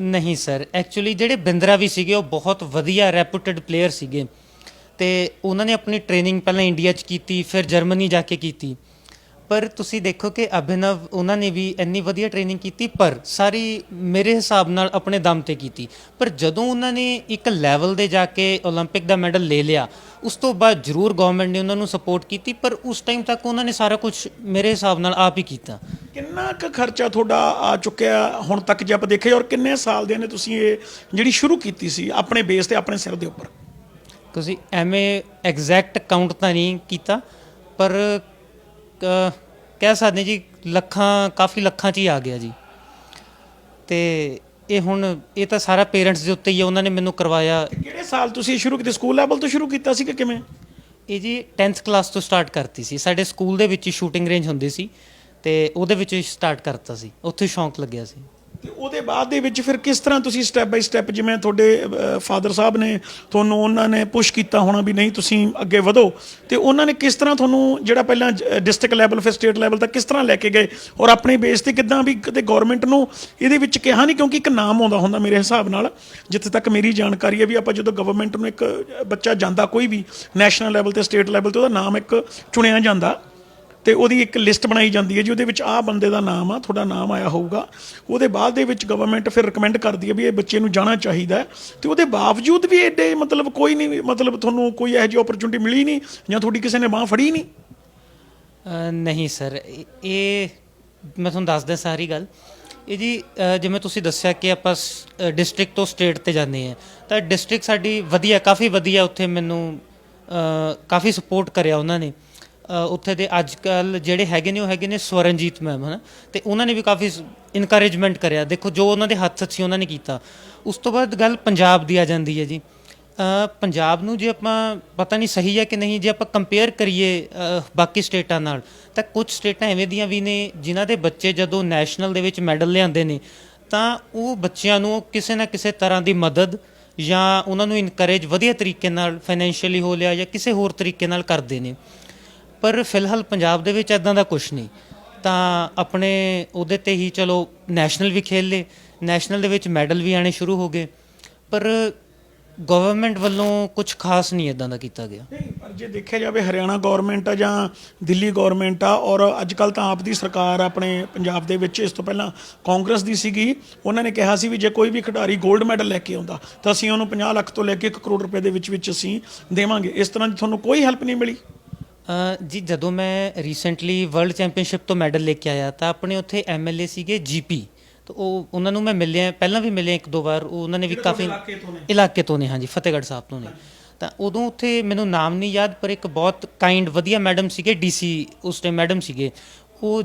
ਨਹੀਂ ਸਰ, ਐਕਚੁਅਲੀ ਜਿਹੜੇ ਬਿੰਦਰਾ ਵੀ ਸੀਗੇ ਉਹ ਬਹੁਤ ਵਧੀਆ ਰੈਪੂਟਡ ਪਲੇਅਰ ਸੀਗੇ, ਅਤੇ ਉਹਨਾਂ ਨੇ ਆਪਣੀ ਟ੍ਰੇਨਿੰਗ ਪਹਿਲਾਂ ਇੰਡੀਆ 'ਚ ਕੀਤੀ, ਫਿਰ ਜਰਮਨੀ ਜਾ ਕੇ ਕੀਤੀ। ਪਰ ਤੁਸੀਂ ਦੇਖੋ ਕਿ ਅਭਿਨਵ, ਉਹਨਾਂ ਨੇ ਵੀ ਇੰਨੀ ਵਧੀਆ ਟ੍ਰੇਨਿੰਗ ਕੀਤੀ, ਪਰ ਸਾਰੀ ਮੇਰੇ ਹਿਸਾਬ ਨਾਲ ਆਪਣੇ ਦਮ 'ਤੇ ਕੀਤੀ। ਪਰ ਜਦੋਂ ਉਹਨਾਂ ਨੇ ਇੱਕ ਲੈਵਲ 'ਤੇ ਜਾ ਕੇ ਓਲੰਪਿਕ ਦਾ ਮੈਡਲ ਲੈ ਲਿਆ, ਉਸ ਤੋਂ ਬਾਅਦ ਜ਼ਰੂਰ ਗਵਰਨਮੈਂਟ ਨੇ ਉਹਨਾਂ ਨੂੰ ਸਪੋਰਟ ਕੀਤੀ, ਪਰ ਉਸ ਟਾਈਮ ਤੱਕ ਉਹਨਾਂ ਨੇ ਸਾਰਾ ਕੁਝ ਮੇਰੇ ਹਿਸਾਬ ਨਾਲ ਆਪ ਹੀ ਕੀਤਾ। ਕਿੰਨਾ ਕੁ ਖਰਚਾ ਤੁਹਾਡਾ ਆ ਚੁੱਕਿਆ ਹੁਣ ਤੱਕ ਜੇ ਆਪਾਂ ਦੇਖੀਏ, ਔਰ ਕਿੰਨੇ ਸਾਲ ਦੇ ਨੇ ਤੁਸੀਂ ਇਹ ਜਿਹੜੀ ਸ਼ੁਰੂ ਕੀਤੀ ਸੀ ਆਪਣੇ ਬੇਸ ਤੇ, ਆਪਣੇ ਸਿਰ ਦੇ ਉੱਪਰ? ਤੁਸੀਂ ਐਵੇਂ ਐਗਜ਼ੈਕਟ ਕਾਊਂਟ ਤਾਂ ਨਹੀਂ ਕੀਤਾ, ਪਰ ਕਹਿ ਸਕਦੇ ਜੀ ਲੱਖਾਂ, ਕਾਫੀ ਲੱਖਾਂ 'ਚ ਹੀ ਆ ਗਿਆ ਜੀ। ਅਤੇ ਇਹ ਹੁਣ ਇਹ ਤਾਂ ਸਾਰਾ ਪੇਰੈਂਟਸ ਦੇ ਉੱਤੇ ਹੀ ਹੈ, ਉਹਨਾਂ ਨੇ ਮੈਨੂੰ ਕਰਵਾਇਆ। ਕਿਹੜੇ ਸਾਲ ਤੁਸੀਂ ਸ਼ੁਰੂ ਕੀਤੀ? ਸਕੂਲ ਲੈਵਲ ਤੋਂ ਸ਼ੁਰੂ ਕੀਤਾ ਸੀ ਕਿ ਕਿਵੇਂ? ਇਹ ਜੀ 10th ਕਲਾਸ ਤੋਂ ਸਟਾਰਟ ਕਰਤੀ ਸੀ। ਸਾਡੇ ਸਕੂਲ ਦੇ ਵਿੱਚ ਹੀ ਸ਼ੂਟਿੰਗ ਰੇਂਜ ਹੁੰਦੀ ਸੀ, ਅਤੇ ਉਹਦੇ ਵਿੱਚ ਹੀ ਸਟਾਰਟ ਕਰਤਾ ਸੀ, ਉੱਥੇ ਸ਼ੌਂਕ ਲੱਗਿਆ ਸੀ। ਤੇ ਉਹਦੇ ਬਾਅਦ ਦੇ ਵਿੱਚ ਫਿਰ ਕਿਸ ਤਰ੍ਹਾਂ ਤੁਸੀਂ ਸਟੈਪ ਬਾਈ ਸਟੈਪ, ਜਿਵੇਂ ਤੁਹਾਡੇ ਫਾਦਰ ਸਾਹਿਬ ਨੇ ਤੁਹਾਨੂੰ, ਉਹਨਾਂ ਨੇ ਪੁਸ਼ ਕੀਤਾ ਹੋਣਾ ਵੀ ਨਹੀਂ ਤੁਸੀਂ ਅੱਗੇ ਵਧੋ, ਤੇ ਉਹਨਾਂ ਨੇ ਕਿਸ ਤਰ੍ਹਾਂ ਤੁਹਾਨੂੰ ਜਿਹੜਾ ਪਹਿਲਾਂ ਡਿਸਟ੍ਰਿਕਟ ਲੈਵਲ ਫਿਰ ਸਟੇਟ ਲੈਵਲ ਤੱਕ ਕਿਸ ਤਰ੍ਹਾਂ ਲੈ ਕੇ ਗਏ, ਔਰ ਆਪਣੇ ਬੇਸ ਤੇ ਕਿੱਦਾਂ ਵੀ ਕਦੇ ਗਵਰਨਮੈਂਟ ਨੂੰ ਇਹਦੇ ਵਿੱਚ ਕਿਹਾ ਨਹੀਂ? ਕਿਉਂਕਿ ਇੱਕ ਨਾਮ ਆਉਂਦਾ ਹੁੰਦਾ ਮੇਰੇ ਹਿਸਾਬ ਨਾਲ, ਜਿੱਥੇ ਤੱਕ ਮੇਰੀ ਜਾਣਕਾਰੀ ਹੈ, ਵੀ ਆਪਾਂ ਜਦੋਂ ਗਵਰਨਮੈਂਟ ਨੂੰ ਇੱਕ ਬੱਚਾ ਜਾਂਦਾ ਕੋਈ ਵੀ ਨੈਸ਼ਨਲ ਲੈਵਲ ਤੇ ਸਟੇਟ ਲੈਵਲ ਤੇ, ਉਹਦਾ ਨਾਮ ਇੱਕ ਚੁਣਿਆ ਜਾਂਦਾ, ਤੇ ਉਹਦੀ ਇੱਕ ਲਿਸਟ ਬਣਾਈ ਜਾਂਦੀ ਹੈ ਜੀ, ਉਹਦੇ ਵਿੱਚ ਆਹ ਬੰਦੇ ਦਾ ਨਾਮ ਆ, ਤੁਹਾਡਾ ਨਾਮ ਆਇਆ ਹੋਊਗਾ। ਉਹਦੇ ਬਾਅਦ ਦੇ ਵਿੱਚ ਗਵਰਨਮੈਂਟ ਫਿਰ ਰਿਕਮੈਂਡ ਕਰਦੀ ਹੈ ਵੀ ਇਹ ਬੱਚੇ ਨੂੰ ਜਾਣਾ ਚਾਹੀਦਾ ਹੈ, ਤੇ ਉਹਦੇ ਬਾਵਜੂਦ ਵੀ ਐਡੇ ਮਤਲਬ ਕੋਈ ਨਹੀਂ, ਮਤਲਬ ਤੁਹਾਨੂੰ ਕੋਈ ਇਹੋ ਜਿਹੀ ਓਪਰਚੁਨਿਟੀ ਮਿਲੀ ਨਹੀਂ, ਜਾਂ ਤੁਹਾਡੀ ਕਿਸੇ ਨੇ ਬਾਂਹ ਫੜੀ ਨਹੀਂ? ਨਹੀਂ ਸਰ, ਇਹ ਮੈਂ ਤੁਹਾਨੂੰ ਦੱਸਦਾ ਸਾਰੀ ਗੱਲ। ਇਹ ਜੀ ਜਿਵੇਂ ਤੁਸੀਂ ਦੱਸਿਆ ਕਿ ਆਪਾਂ ਡਿਸਟ੍ਰਿਕਟ ਤੋਂ ਸਟੇਟ 'ਤੇ ਜਾਂਦੇ ਹਾਂ, ਤਾਂ ਡਿਸਟ੍ਰਿਕਟ ਸਾਡੀ ਵਧੀਆ, ਕਾਫੀ ਵਧੀਆ, ਉੱਥੇ ਮੈਨੂੰ ਕਾਫੀ ਸਪੋਰਟ ਕਰਿਆ ਉਹਨਾਂ ਨੇ। ਉੱਥੇ ਦੇ ਅੱਜ ਕੱਲ੍ਹ ਜਿਹੜੇ ਹੈਗੇ ਨੇ, ਉਹ ਹੈਗੇ ਨੇ ਸਵਰਨਜੀਤ ਮੈਮ, ਹੈ ਨਾ, ਅਤੇ ਉਹਨਾਂ ਨੇ ਵੀ ਕਾਫੀ ਇਨਕਰੇਜਮੈਂਟ ਕਰਿਆ। ਦੇਖੋ ਜੋ ਉਹਨਾਂ ਦੇ ਹੱਥ ਸੀ ਉਹਨਾਂ ਨੇ ਕੀਤਾ। ਉਸ ਤੋਂ ਬਾਅਦ ਗੱਲ ਪੰਜਾਬ ਦੀ ਆ ਜਾਂਦੀ ਹੈ ਜੀ। ਪੰਜਾਬ ਨੂੰ ਜੇ ਆਪਾਂ ਪਤਾ ਨਹੀਂ ਸਹੀ ਹੈ ਕਿ ਨਹੀਂ, ਜੇ ਆਪਾਂ ਕੰਪੇਅਰ ਕਰੀਏ ਬਾਕੀ ਸਟੇਟਾਂ ਨਾਲ, ਤਾਂ ਕੁਝ ਸਟੇਟਾਂ ਐਵੇਂ ਦੀਆਂ ਵੀ ਨੇ ਜਿਨ੍ਹਾਂ ਦੇ ਬੱਚੇ ਜਦੋਂ ਨੈਸ਼ਨਲ ਦੇ ਵਿੱਚ ਮੈਡਲ ਲਿਆਉਂਦੇ ਨੇ ਤਾਂ ਉਹ ਬੱਚਿਆਂ ਨੂੰ ਕਿਸੇ ਨਾ ਕਿਸੇ ਤਰ੍ਹਾਂ ਦੀ ਮਦਦ ਜਾਂ ਉਹਨਾਂ ਨੂੰ ਇਨਕਰੇਜ ਵਧੀਆ ਤਰੀਕੇ ਨਾਲ ਫਾਈਨੈਂਸ਼ੀਅਲੀ ਹੋ ਲਿਆ ਜਾਂ ਕਿਸੇ ਹੋਰ ਤਰੀਕੇ ਨਾਲ ਕਰਦੇ ਨੇ। ਪਰ ਫਿਲਹਾਲ ਪੰਜਾਬ ਦੇ ਵਿੱਚ ਇਦਾਂ ਦਾ ਕੁਝ ਨਹੀਂ, ਤਾਂ ਆਪਣੇ ਉਹਦੇ ਤੇ ਹੀ ਚਲੋ ਨੈਸ਼ਨਲ ਵੀ ਖੇਲ ਲਏ, ਨੈਸ਼ਨਲ ਦੇ ਵਿੱਚ ਮੈਡਲ ਵੀ ਆਣੇ ਸ਼ੁਰੂ ਹੋ ਗਏ, ਪਰ ਗਵਰਨਮੈਂਟ ਵੱਲੋਂ ਕੁਝ ਖਾਸ ਨਹੀਂ ਇਦਾਂ ਦਾ ਕੀਤਾ ਗਿਆ। ਨਹੀਂ, ਪਰ ਜੇ ਦੇਖਿਆ ਜਾਵੇ ਹਰਿਆਣਾ ਗਵਰਨਮੈਂਟ ਆ ਜਾਂ ਦਿੱਲੀ ਗਵਰਨਮੈਂਟ ਆ, ਔਰ ਅੱਜ ਕੱਲ ਤਾਂ ਆਪ ਦੀ ਸਰਕਾਰ ਆਪਣੇ ਪੰਜਾਬ ਦੇ ਵਿੱਚ, ਇਸ ਤੋਂ ਪਹਿਲਾਂ ਕਾਂਗਰਸ ਦੀ ਸੀਗੀ, ਉਹਨਾਂ ਨੇ ਕਿਹਾ ਸੀ ਵੀ ਜੇ ਕੋਈ ਵੀ ਖਿਡਾਰੀ 골ਡ ਮੈਡਲ ਲੈ ਕੇ ਆਉਂਦਾ ਤਾਂ ਅਸੀਂ ਉਹਨੂੰ 50 ਲੱਖ ਤੋਂ ਲੈ ਕੇ 1 ਕਰੋੜ ਰੁਪਏ ਦੇ ਵਿੱਚ ਅਸੀਂ ਦੇਵਾਂਗੇ। ਇਸ ਤਰ੍ਹਾਂ ਦੀ ਤੁਹਾਨੂੰ ਕੋਈ ਹੈਲਪ ਨਹੀਂ ਮਿਲੀ? ਜੀ ਜਦੋਂ ਮੈਂ ਰੀਸੈਂਟਲੀ ਵਰਲਡ ਚੈਂਪੀਅਨਸ਼ਿਪ ਤੋਂ ਮੈਡਲ ਲੈ ਕੇ ਆਇਆ ਤਾਂ ਆਪਣੇ ਉੱਥੇ ਐਮਐਲਏ ਸੀਗੇ ਜੀਪੀ, ਤਾਂ ਉਹ ਉਹਨਾਂ ਨੂੰ ਮੈਂ ਮਿਲਿਆ, ਪਹਿਲਾਂ ਵੀ ਮਿਲਿਆ 1-2 ਵਾਰ, ਉਹਨਾਂ ਨੇ ਵੀ ਕਾਫੀ ਇਲਾਕੇ ਤੋਂ ਨੇ, ਹਾਂਜੀ ਫਤਿਹਗੜ੍ਹ ਸਾਹਿਬ ਤੋਂ ਨੇ। ਤਾਂ ਉਦੋਂ ਉੱਥੇ ਮੈਨੂੰ ਨਾਮ ਨਹੀਂ ਯਾਦ, ਪਰ ਇੱਕ ਬਹੁਤ ਕਾਈਂਡ ਵਧੀਆ ਮੈਡਮ ਸੀਗੇ, ਡੀਸੀ ਉਸ ਟਾਈਮ ਮੈਡਮ ਸੀਗੇ ਉਹ,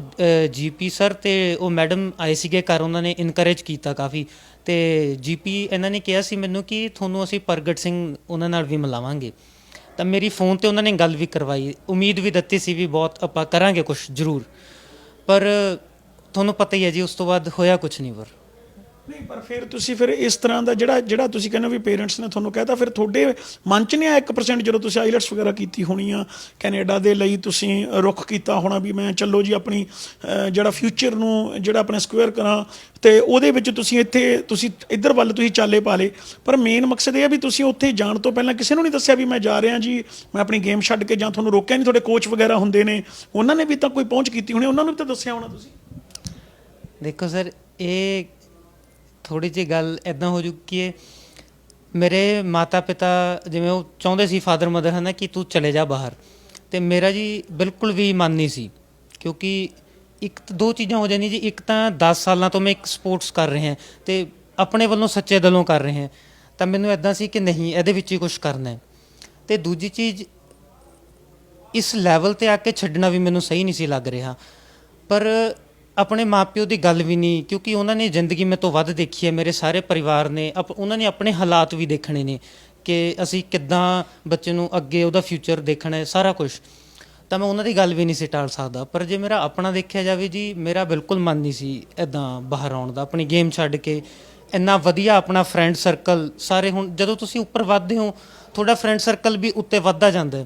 ਜੀਪੀ ਸਰ, ਤੇ ਉਹ ਮੈਡਮ ਆਏ ਸੀਗੇ ਘਰ, ਉਹਨਾਂ ਨੇ ਇਨਕਰੇਜ ਕੀਤਾ ਕਾਫੀ। ਤੇ ਜੀਪੀ ਇਹਨਾਂ ਨੇ ਕਿਹਾ ਸੀ ਮੈਨੂੰ ਕਿ ਤੁਹਾਨੂੰ ਅਸੀਂ ਪ੍ਰਗਟ ਸਿੰਘ ਉਹਨਾਂ ਨਾਲ ਵੀ ਮਿਲਾਵਾਂਗੇ, ਤਾਂ ਮੇਰੀ ਫੋਨ ਤੇ ਉਹਨਾਂ ਨੇ ਗੱਲ ਵੀ ਕਰਵਾਈ, ਉਮੀਦ ਵੀ ਦਿੱਤੀ ਸੀ ਵੀ ਬਹੁਤ ਆਪਾਂ ਕਰਾਂਗੇ ਕੁਝ ਜ਼ਰੂਰ, ਪਰ ਤੁਹਾਨੂੰ ਪਤਾ ਹੀ ਹੈ ਜੀ ਉਸ ਤੋਂ ਬਾਅਦ ਹੋਇਆ ਕੁਝ ਨਹੀਂ। ਨਹੀਂ, ਪਰ ਫਿਰ ਤੁਸੀਂ ਫਿਰ ਇਸ ਤਰ੍ਹਾਂ ਦਾ ਜਿਹੜਾ ਤੁਸੀਂ ਕਹਿੰਦੇ ਹੋ ਵੀ ਪੇਰੈਂਟਸ ਨੇ ਤੁਹਾਨੂੰ ਕਹਿਤਾ, ਫਿਰ ਤੁਹਾਡੇ ਮਨ 'ਚ ਨਹੀਂ ਆਇਆ 1% ਜਦੋਂ ਤੁਸੀਂ ਆਈਲੈਟਸ ਵਗੈਰਾ ਕੀਤੀ ਹੋਣੀ ਆ, ਕੈਨੇਡਾ ਦੇ ਲਈ ਤੁਸੀਂ ਰੁੱਖ ਕੀਤਾ ਹੋਣਾ ਵੀ ਮੈਂ ਚਲੋ ਜੀ ਆਪਣੀ ਜਿਹੜਾ ਫਿਊਚਰ ਨੂੰ ਜਿਹੜਾ ਆਪਣੇ ਸਕੁਅਰ ਕਰਾਂ, ਤੇ ਉਹਦੇ ਵਿੱਚ ਤੁਸੀਂ ਇੱਧਰ ਵੱਲ ਤੁਸੀਂ ਚਾਲੇ ਪਾ ਲਏ, ਪਰ ਮੇਨ ਮਕਸਦ ਇਹ ਹੈ ਵੀ ਤੁਸੀਂ ਉੱਥੇ ਜਾਣ ਤੋਂ ਪਹਿਲਾਂ ਕਿਸੇ ਨੂੰ ਨਹੀਂ ਦੱਸਿਆ ਵੀ ਮੈਂ ਜਾ ਰਿਹਾ ਜੀ, ਮੈਂ ਆਪਣੀ ਗੇਮ ਛੱਡ ਕੇ, ਜਾਂ ਤੁਹਾਨੂੰ ਰੋਕਿਆ ਨਹੀਂ? ਤੁਹਾਡੇ ਕੋਚ ਵਗੈਰਾ ਹੁੰਦੇ ਨੇ, ਉਹਨਾਂ ਨੇ ਵੀ ਤਾਂ ਕੋਈ ਪਹੁੰਚ ਕੀਤੀ ਹੋਣੀ, ਉਹਨਾਂ ਨੂੰ ਵੀ ਤਾਂ ਦੱਸਿਆ ਹੋਣਾ ਤੁਸੀਂ। ਦੇਖੋ ਸਰ, ਇਹ ਥੋੜ੍ਹੀ ਜਿਹੀ ਗੱਲ ਇੱਦਾਂ ਹੋ ਚੁੱਕੀ ਹੈ, ਮੇਰੇ ਮਾਤਾ ਪਿਤਾ ਜਿਵੇਂ ਉਹ ਚਾਹੁੰਦੇ ਸੀ, ਫਾਦਰ ਮਦਰ ਹੈ ਨਾ, ਕਿ ਤੂੰ ਚਲੇ ਜਾ ਬਾਹਰ, ਅਤੇ ਮੇਰਾ ਜੀ ਬਿਲਕੁਲ ਵੀ ਮਨ ਨਹੀਂ ਸੀ, ਕਿਉਂਕਿ ਇੱਕ ਦੋ ਚੀਜ਼ਾਂ ਹੋ ਜਾਂਦੀਆਂ ਜੀ, ਇੱਕ ਤਾਂ 10 ਸਾਲਾਂ ਤੋਂ ਮੈਂ ਇੱਕ ਸਪੋਰਟਸ ਕਰ ਰਿਹਾ ਅਤੇ ਆਪਣੇ ਵੱਲੋਂ ਸੱਚੇ ਦਿਲੋਂ ਕਰ ਰਹੇ ਹਾਂ, ਤਾਂ ਮੈਨੂੰ ਇੱਦਾਂ ਸੀ ਕਿ ਨਹੀਂ ਇਹਦੇ ਵਿੱਚ ਹੀ ਕੁਛ ਕਰਨਾ ਹੈ, ਅਤੇ ਦੂਜੀ ਚੀਜ਼ ਇਸ ਲੈਵਲ 'ਤੇ ਆ ਕੇ ਛੱਡਣਾ ਵੀ ਮੈਨੂੰ ਸਹੀ ਨਹੀਂ ਸੀ ਲੱਗ ਰਿਹਾ। ਪਰ ਆਪਣੇ ਮਾਪਿਓ ਦੀ ਗੱਲ ਵੀ ਨਹੀਂ, ਕਿਉਂਕਿ ਉਹਨਾਂ ਨੇ ਜ਼ਿੰਦਗੀ ਮੇਰੇ ਤੋਂ ਵੱਧ ਦੇਖੀ ਹੈ, ਮੇਰੇ ਸਾਰੇ ਪਰਿਵਾਰ ਨੇ, ਉਹਨਾਂ ਨੇ ਆਪਣੇ ਹਾਲਾਤ ਵੀ ਦੇਖਣੇ ਨੇ ਕਿ ਅਸੀਂ ਕਿੱਦਾਂ ਬੱਚੇ ਨੂੰ ਅੱਗੇ ਉਹਦਾ ਫਿਊਚਰ ਦੇਖਣਾ ਹੈ, ਸਾਰਾ ਕੁਛ, ਤਾਂ ਮੈਂ ਉਹਨਾਂ ਦੀ ਗੱਲ ਵੀ ਨਹੀਂ ਸੀ ਟਾਲ ਸਕਦਾ। ਪਰ ਜੇ ਮੇਰਾ ਆਪਣਾ ਦੇਖਿਆ ਜਾਵੇ ਜੀ, ਮੇਰਾ ਬਿਲਕੁਲ ਮਨ ਨਹੀਂ ਸੀ ਇੱਦਾਂ ਬਾਹਰ ਆਉਣ ਦਾ, ਆਪਣੀ ਗੇਮ ਛੱਡ ਕੇ। ਇੰਨਾ ਵਧੀਆ ਆਪਣਾ ਫਰੈਂਡ ਸਰਕਲ ਸਾਰੇ, ਹੁਣ ਜਦੋਂ ਤੁਸੀਂ ਉੱਪਰ ਵੱਧਦੇ ਹੋ ਤੁਹਾਡਾ ਫਰੈਂਡ ਸਰਕਲ ਵੀ ਉੱਤੇ ਵੱਧਦਾ ਜਾਂਦਾ,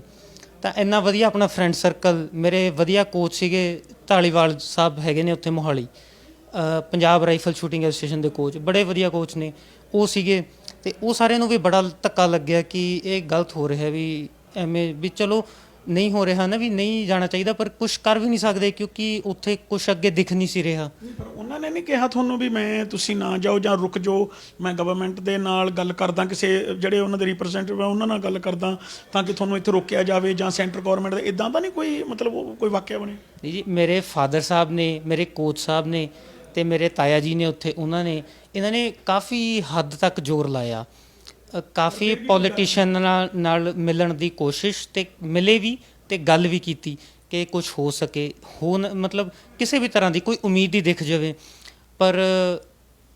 ਤਾਂ ਇੰਨਾ ਵਧੀਆ ਆਪਣਾ ਫਰੈਂਡ ਸਰਕਲ, ਮੇਰੇ ਵਧੀਆ ਕੋਚ ਸੀਗੇ, ਢਾਲੀਵਾਲ ਸਾਹਿਬ ਹੈਗੇ ਨੇ ਉੱਥੇ Mohali, Punjab rifle shooting association ਦੇ ਕੋਚ, ਬੜੇ ਵਧੀਆ ਕੋਚ ਨੇ ਉਹ ਸੀਗੇ, ਅਤੇ ਉਹ ਸਾਰਿਆਂ ਨੂੰ ਵੀ ਬੜਾ ਧੱਕਾ ਲੱਗਿਆ ਕਿ ਇਹ ਗਲਤ ਹੋ ਰਿਹਾ, ਵੀ ਐਵੇਂ ਵੀ ਚਲੋ ਨਹੀਂ ਹੋ ਰਿਹਾ ਨਾ, ਵੀ ਨਹੀਂ ਜਾਣਾ ਚਾਹੀਦਾ, ਪਰ ਕੁਛ ਕਰ ਵੀ ਨਹੀਂ ਸਕਦੇ ਕਿਉਂਕਿ ਉੱਥੇ ਕੁਛ ਅੱਗੇ ਦਿਖ ਨਹੀਂ ਸੀ ਰਿਹਾ। ਪਰ ਉਹਨਾਂ ਨੇ ਨਹੀਂ ਕਿਹਾ ਤੁਹਾਨੂੰ ਵੀ ਤੁਸੀਂ ਨਾ ਜਾਓ ਜਾਂ ਰੁਕ ਜਾਓ, ਮੈਂ ਗਵਰਨਮੈਂਟ ਦੇ ਨਾਲ ਗੱਲ ਕਰਦਾ, ਕਿਸੇ ਜਿਹੜੇ ਉਹਨਾਂ ਦੇ ਰਿਪਰੈਜ਼ੈਂਟੇਟਿਵ ਆ ਉਹਨਾਂ ਨਾਲ ਗੱਲ ਕਰਦਾ ਤਾਂ ਕਿ ਤੁਹਾਨੂੰ ਇੱਥੇ ਰੋਕਿਆ ਜਾਵੇ, ਜਾਂ ਸੈਂਟਰ ਗਵਰਨਮੈਂਟ ਦਾ ਇੱਦਾਂ ਤਾਂ ਨਹੀਂ ਕੋਈ ਮਤਲਬ ਕੋਈ ਵਾਕਿਆ ਬਣੇ? ਜੀ ਮੇਰੇ ਫਾਦਰ ਸਾਹਿਬ ਨੇ, ਮੇਰੇ ਕੋਚ ਸਾਹਿਬ ਨੇ, ਅਤੇ ਮੇਰੇ ਤਾਇਆ ਜੀ ਨੇ ਉੱਥੇ, ਇਹਨਾਂ ਨੇ ਕਾਫੀ ਹੱਦ ਤੱਕ ਜ਼ੋਰ ਲਾਇਆ, ਕਾਫੀ ਪੋਲੀਟੀਸ਼ੀਅਨ ਨਾਲ ਮਿਲਣ ਦੀ ਕੋਸ਼ਿਸ਼, ਤੇ ਮਿਲੇ ਵੀ ਅਤੇ ਗੱਲ ਵੀ ਕੀਤੀ ਕਿ ਕੁਝ ਹੋ ਸਕੇ, ਮਤਲਬ ਕਿਸੇ ਵੀ ਤਰ੍ਹਾਂ ਦੀ ਕੋਈ ਉਮੀਦ ਹੀ ਦਿਖ ਜਾਵੇ, ਪਰ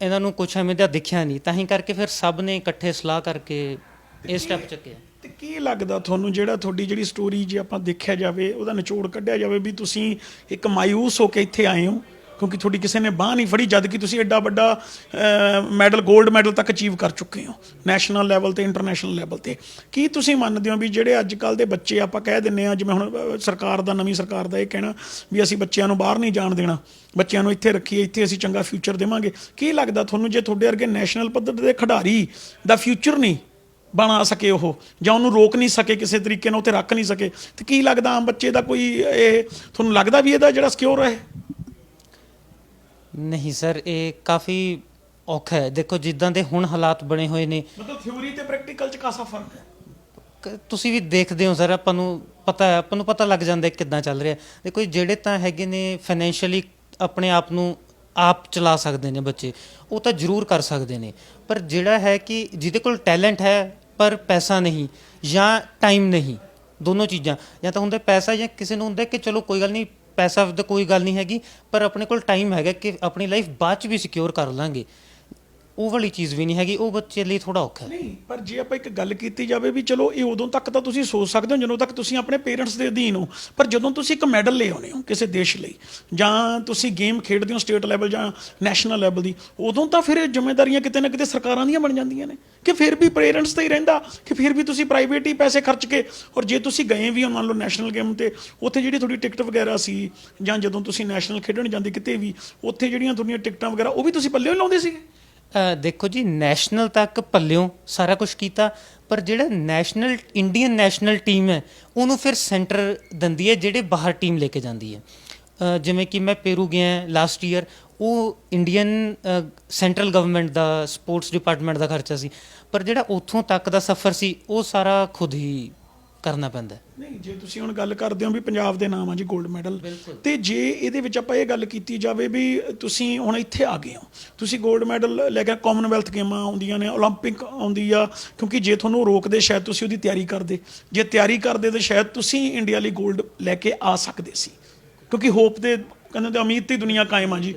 ਇਹਨਾਂ ਨੂੰ ਕੁਛ ਐਵੇਂ ਦਾ ਦਿਖਿਆ ਨਹੀਂ, ਤਾਂ ਹੀ ਕਰਕੇ ਫਿਰ ਸਭ ਨੇ ਇਕੱਠੇ ਸਲਾਹ ਕਰਕੇ ਇਹ ਸਟੈਪ ਚੱਕਿਆ। ਤੇ ਕੀ ਲੱਗਦਾ ਤੁਹਾਨੂੰ, ਤੁਹਾਡੀ ਜਿਹੜੀ ਸਟੋਰੀ ਜੇ ਆਪਾਂ ਦੇਖਿਆ ਜਾਵੇ, ਉਹਦਾ ਨਿਚੋੜ ਕੱਢਿਆ ਜਾਵੇ, ਵੀ ਤੁਸੀਂ ਇੱਕ ਮਾਯੂਸ ਹੋ ਕੇ ਇੱਥੇ ਆਏ ਹੋ ਕਿਉਂਕਿ ਤੁਹਾਡੀ ਕਿਸੇ ਨੇ ਬਾਂਹ ਨਹੀਂ ਫੜੀ, ਜਦ ਕਿ ਤੁਸੀਂ ਐਡਾ ਵੱਡਾ ਮੈਡਲ, 골ਡ ਮੈਡਲ ਤੱਕ ਅਚੀਵ ਕਰ ਚੁੱਕੇ ਹੋ ਨੈਸ਼ਨਲ ਲੈਵਲ ਤੇ, ਇੰਟਰਨੈਸ਼ਨਲ ਲੈਵਲ ਤੇ। ਕੀ ਤੁਸੀਂ ਮੰਨਦੇ ਹੋ ਵੀ ਜਿਹੜੇ ਅੱਜ ਕੱਲ੍ਹ ਦੇ ਬੱਚੇ, ਆਪਾਂ ਕਹਿ ਦਿੰਦੇ ਹਾਂ, ਜਿਵੇਂ ਹੁਣ ਨਵੀਂ ਸਰਕਾਰ ਦਾ ਇਹ ਕਹਿਣਾ ਵੀ ਅਸੀਂ ਬੱਚਿਆਂ ਨੂੰ ਬਾਹਰ ਨਹੀਂ ਜਾਣ ਦੇਣਾ, ਬੱਚਿਆਂ ਨੂੰ ਇੱਥੇ ਰੱਖੀਏ, ਇੱਥੇ ਅਸੀਂ ਚੰਗਾ ਫਿਊਚਰ ਦੇਵਾਂਗੇ, ਕੀ ਲੱਗਦਾ ਤੁਹਾਨੂੰ ਜੇ ਤੁਹਾਡੇ ਵਰਗੇ ਨੈਸ਼ਨਲ ਪੱਧਰ ਦੇ ਖਿਡਾਰੀ ਦਾ ਫਿਊਚਰ ਨਹੀਂ ਬਣਾ ਸਕੇ ਉਹ, ਜਾਂ ਉਹਨੂੰ ਰੋਕ ਨਹੀਂ ਸਕੇ ਕਿਸੇ ਤਰੀਕੇ ਨਾਲ, ਉੱਥੇ ਰੱਖ ਨਹੀਂ ਸਕੇ, ਤੇ ਕੀ ਲੱਗਦਾ ਆਮ ਬੱਚੇ ਦਾ ਕੋਈ ਇਹ ਤੁਹਾਨੂੰ ਲੱਗਦਾ ਵੀ ਇਹਦਾ ਜਿਹੜਾ ਸਿਕਿਉਰ ਹੈ? ਨਹੀਂ ਸਰ, ਇਹ ਕਾਫੀ ਔਖਾ ਹੈ। ਦੇਖੋ ਜਿੱਦਾਂ ਦੇ ਹੁਣ ਹਾਲਾਤ ਬਣੇ ਹੋਏ ਨੇ, ਮਤਲਬ ਥਿਊਰੀ ਤੇ ਪ੍ਰੈਕਟੀਕਲ 'ਚ ਕਾਸਾ ਫਰਕ ਹੈ। ਤੁਸੀਂ ਵੀ ਦੇਖਦੇ ਹੋ ਸਰ, ਆਪਾਂ ਨੂੰ ਪਤਾ ਲੱਗ ਜਾਂਦਾ ਕਿੱਦਾਂ ਚੱਲ ਰਿਹਾ। ਦੇਖੋ ਜਿਹੜੇ ਤਾਂ ਹੈਗੇ ਨੇ ਫਾਈਨੈਂਸ਼ੀਅਲੀ ਆਪਣੇ ਆਪ ਨੂੰ ਆਪ ਚਲਾ ਸਕਦੇ ਨੇ ਬੱਚੇ, ਉਹ ਤਾਂ ਜ਼ਰੂਰ ਕਰ ਸਕਦੇ ਨੇ, ਪਰ ਜਿਹੜਾ ਹੈ ਕਿ ਜਿਹਦੇ ਕੋਲ ਟੈਲੈਂਟ ਹੈ ਪਰ ਪੈਸਾ ਨਹੀਂ ਜਾਂ ਟਾਈਮ ਨਹੀਂ, ਦੋਨੋਂ ਚੀਜ਼ਾਂ, ਜਾਂ ਤਾਂ ਹੁੰਦਾ ਪੈਸਾ, ਜਾਂ ਕਿਸੇ ਨੂੰ ਹੁੰਦਾ ਕਿ ਚਲੋ ਕੋਈ ਗੱਲ ਨਹੀਂ, ਪੈਸਾ ਤਾਂ ਕੋਈ ਗੱਲ ਨਹੀਂ ਹੈਗੀ, ਪਰ ਆਪਣੇ ਕੋਲ ਟਾਈਮ ਹੈਗਾ ਕਿ ਆਪਣੀ ਲਾਈਫ ਬਾਅਦ 'ਚ ਵੀ ਸਿਕਿਉਰ ਕਰ ਲਾਂਗੇ। ਉਹ ਵਾਲੀ ਚੀਜ਼ ਵੀ ਨਹੀਂ ਹੈਗੀ, ਉਹ ਬੱਚੇ ਲਈ ਥੋੜਾ ਔਖਾ ਹੈ। ਨਹੀਂ, ਪਰ ਜੇ ਆਪਾਂ ਇੱਕ ਗੱਲ ਕੀਤੀ ਜਾਵੇ ਵੀ ਚਲੋ ਇਹ ਉਦੋਂ ਤੱਕ ਤਾਂ ਤੁਸੀਂ ਸੋਚ ਸਕਦੇ ਹੋ ਜਦੋਂ ਤੱਕ ਤੁਸੀਂ ਆਪਣੇ ਪੇਰੈਂਟਸ ਦੇ ਅਧੀਨ ਹੋ, ਪਰ ਜਦੋਂ ਤੁਸੀਂ ਇੱਕ ਮੈਡਲ ਲੈ ਆਉਂਦੇ ਹੋ ਕਿਸੇ ਦੇਸ਼ ਲਈ ਜਾਂ ਤੁਸੀਂ ਗੇਮ ਖੇਡਦੇ ਹੋ ਸਟੇਟ ਲੈਵਲ ਜਾਂ ਨੈਸ਼ਨਲ ਲੈਵਲ ਦੀ, ਉਦੋਂ ਤਾਂ ਫਿਰ ਇਹ ਜ਼ਿੰਮੇਵਾਰੀਆਂ ਕਿਤੇ ਨਾ ਕਿਤੇ ਸਰਕਾਰਾਂ ਦੀਆਂ ਬਣ ਜਾਂਦੀਆਂ ਨੇ ਕਿ ਫਿਰ ਵੀ ਪੇਰੈਂਟਸ ਤੇ ਹੀ ਰਹਿੰਦਾ ਕਿ ਫਿਰ ਵੀ ਤੁਸੀਂ ਪ੍ਰਾਈਵੇਟ ਹੀ ਪੈਸੇ ਖਰਚ ਕੇ, ਔਰ ਜੇ ਤੁਸੀਂ ਗਏ ਵੀ ਹੋ ਮੰਨ ਲਓ ਨੈਸ਼ਨਲ ਗੇਮ ਤੇ, ਉੱਥੇ ਜਿਹੜੀ ਤੁਹਾਡੀ ਟਿਕਟ ਵਗੈਰਾ ਸੀ ਜਾਂ ਜਦੋਂ ਤੁਸੀਂ ਨੈਸ਼ਨਲ ਖੇਡਣ ਜਾਂਦੇ ਕਿਤੇ ਵੀ, ਉੱਥੇ ਜਿਹੜੀਆਂ ਤੁਹਾਡੀਆਂ ਟਿਕਟਾਂ ਵਗੈਰਾ ਉਹ ਵੀ ਤੁਸੀਂ ਪੱਲੇ ਹੀ ਲਾਉਂਦੇ ਸੀਗੇ। ਦੇਖੋ ਜੀ, ਨੈਸ਼ਨਲ ਤੱਕ ਪੱਲਿਓਂ ਸਾਰਾ ਕੁਝ ਕੀਤਾ, ਪਰ ਜਿਹੜਾ ਇੰਡੀਅਨ ਨੈਸ਼ਨਲ ਟੀਮ ਹੈ ਉਹਨੂੰ ਫਿਰ ਸੈਂਟਰ ਦਿੰਦੀ ਹੈ, ਜਿਹੜੇ ਬਾਹਰ ਟੀਮ ਲੈ ਕੇ ਜਾਂਦੀ ਹੈ। ਜਿਵੇਂ ਕਿ ਮੈਂ ਪੇਰੂ ਗਿਆ ਲਾਸਟ ਈਅਰ, ਉਹ ਇੰਡੀਅਨ ਸੈਂਟਰਲ ਗਵਰਨਮੈਂਟ ਦਾ ਸਪੋਰਟਸ ਡਿਪਾਰਟਮੈਂਟ ਦਾ ਖਰਚਾ ਸੀ, ਪਰ ਜਿਹੜਾ ਉੱਥੋਂ ਤੱਕ ਦਾ ਸਫ਼ਰ ਸੀ ਉਹ ਸਾਰਾ ਖੁਦ ਹੀ ਕਰਨਾ ਪੈਂਦਾ। ਨਹੀਂ, ਜੇ ਤੁਸੀਂ ਹੁਣ ਗੱਲ ਕਰਦੇ ਹੋ ਵੀ ਪੰਜਾਬ ਦੇ ਨਾਮ ਆ ਜੀ 골ਡ ਮੈਡਲ, ਤੇ ਜੇ ਇਹਦੇ ਵਿੱਚ ਆਪਾਂ ਇਹ ਗੱਲ ਕੀਤੀ ਜਾਵੇ ਵੀ ਤੁਸੀਂ ਹੁਣ ਇੱਥੇ ਆ ਗਏ ਹੋ, ਤੁਸੀਂ 골ਡ ਮੈਡਲ ਲੈ ਕੇ, ਕਾਮਨਵੈਲਥ ਗੇਮਾਂ ਆਉਂਦੀਆਂ ਨੇ, ਓਲੰਪਿਕ ਆਉਂਦੀ ਆ, ਕਿਉਂਕਿ ਜੇ ਤੁਹਾਨੂੰ ਰੋਕਦੇ ਸ਼ਾਇਦ ਤੁਸੀਂ ਉਹਦੀ ਤਿਆਰੀ ਕਰਦੇ, ਜੇ ਤਿਆਰੀ ਕਰਦੇ ਤਾਂ ਸ਼ਾਇਦ ਤੁਸੀਂ ਇੰਡੀਆ ਲਈ 골ਡ ਲੈ ਕੇ ਆ ਸਕਦੇ ਸੀ, ਕਿਉਂਕਿ ਹੋਪ ਦੇ ਕਹਿੰਦੇ ਤੇ ਉਮੀਦ ਦੀ ਦੁਨੀਆ ਕਾਇਮ ਆ ਜੀ।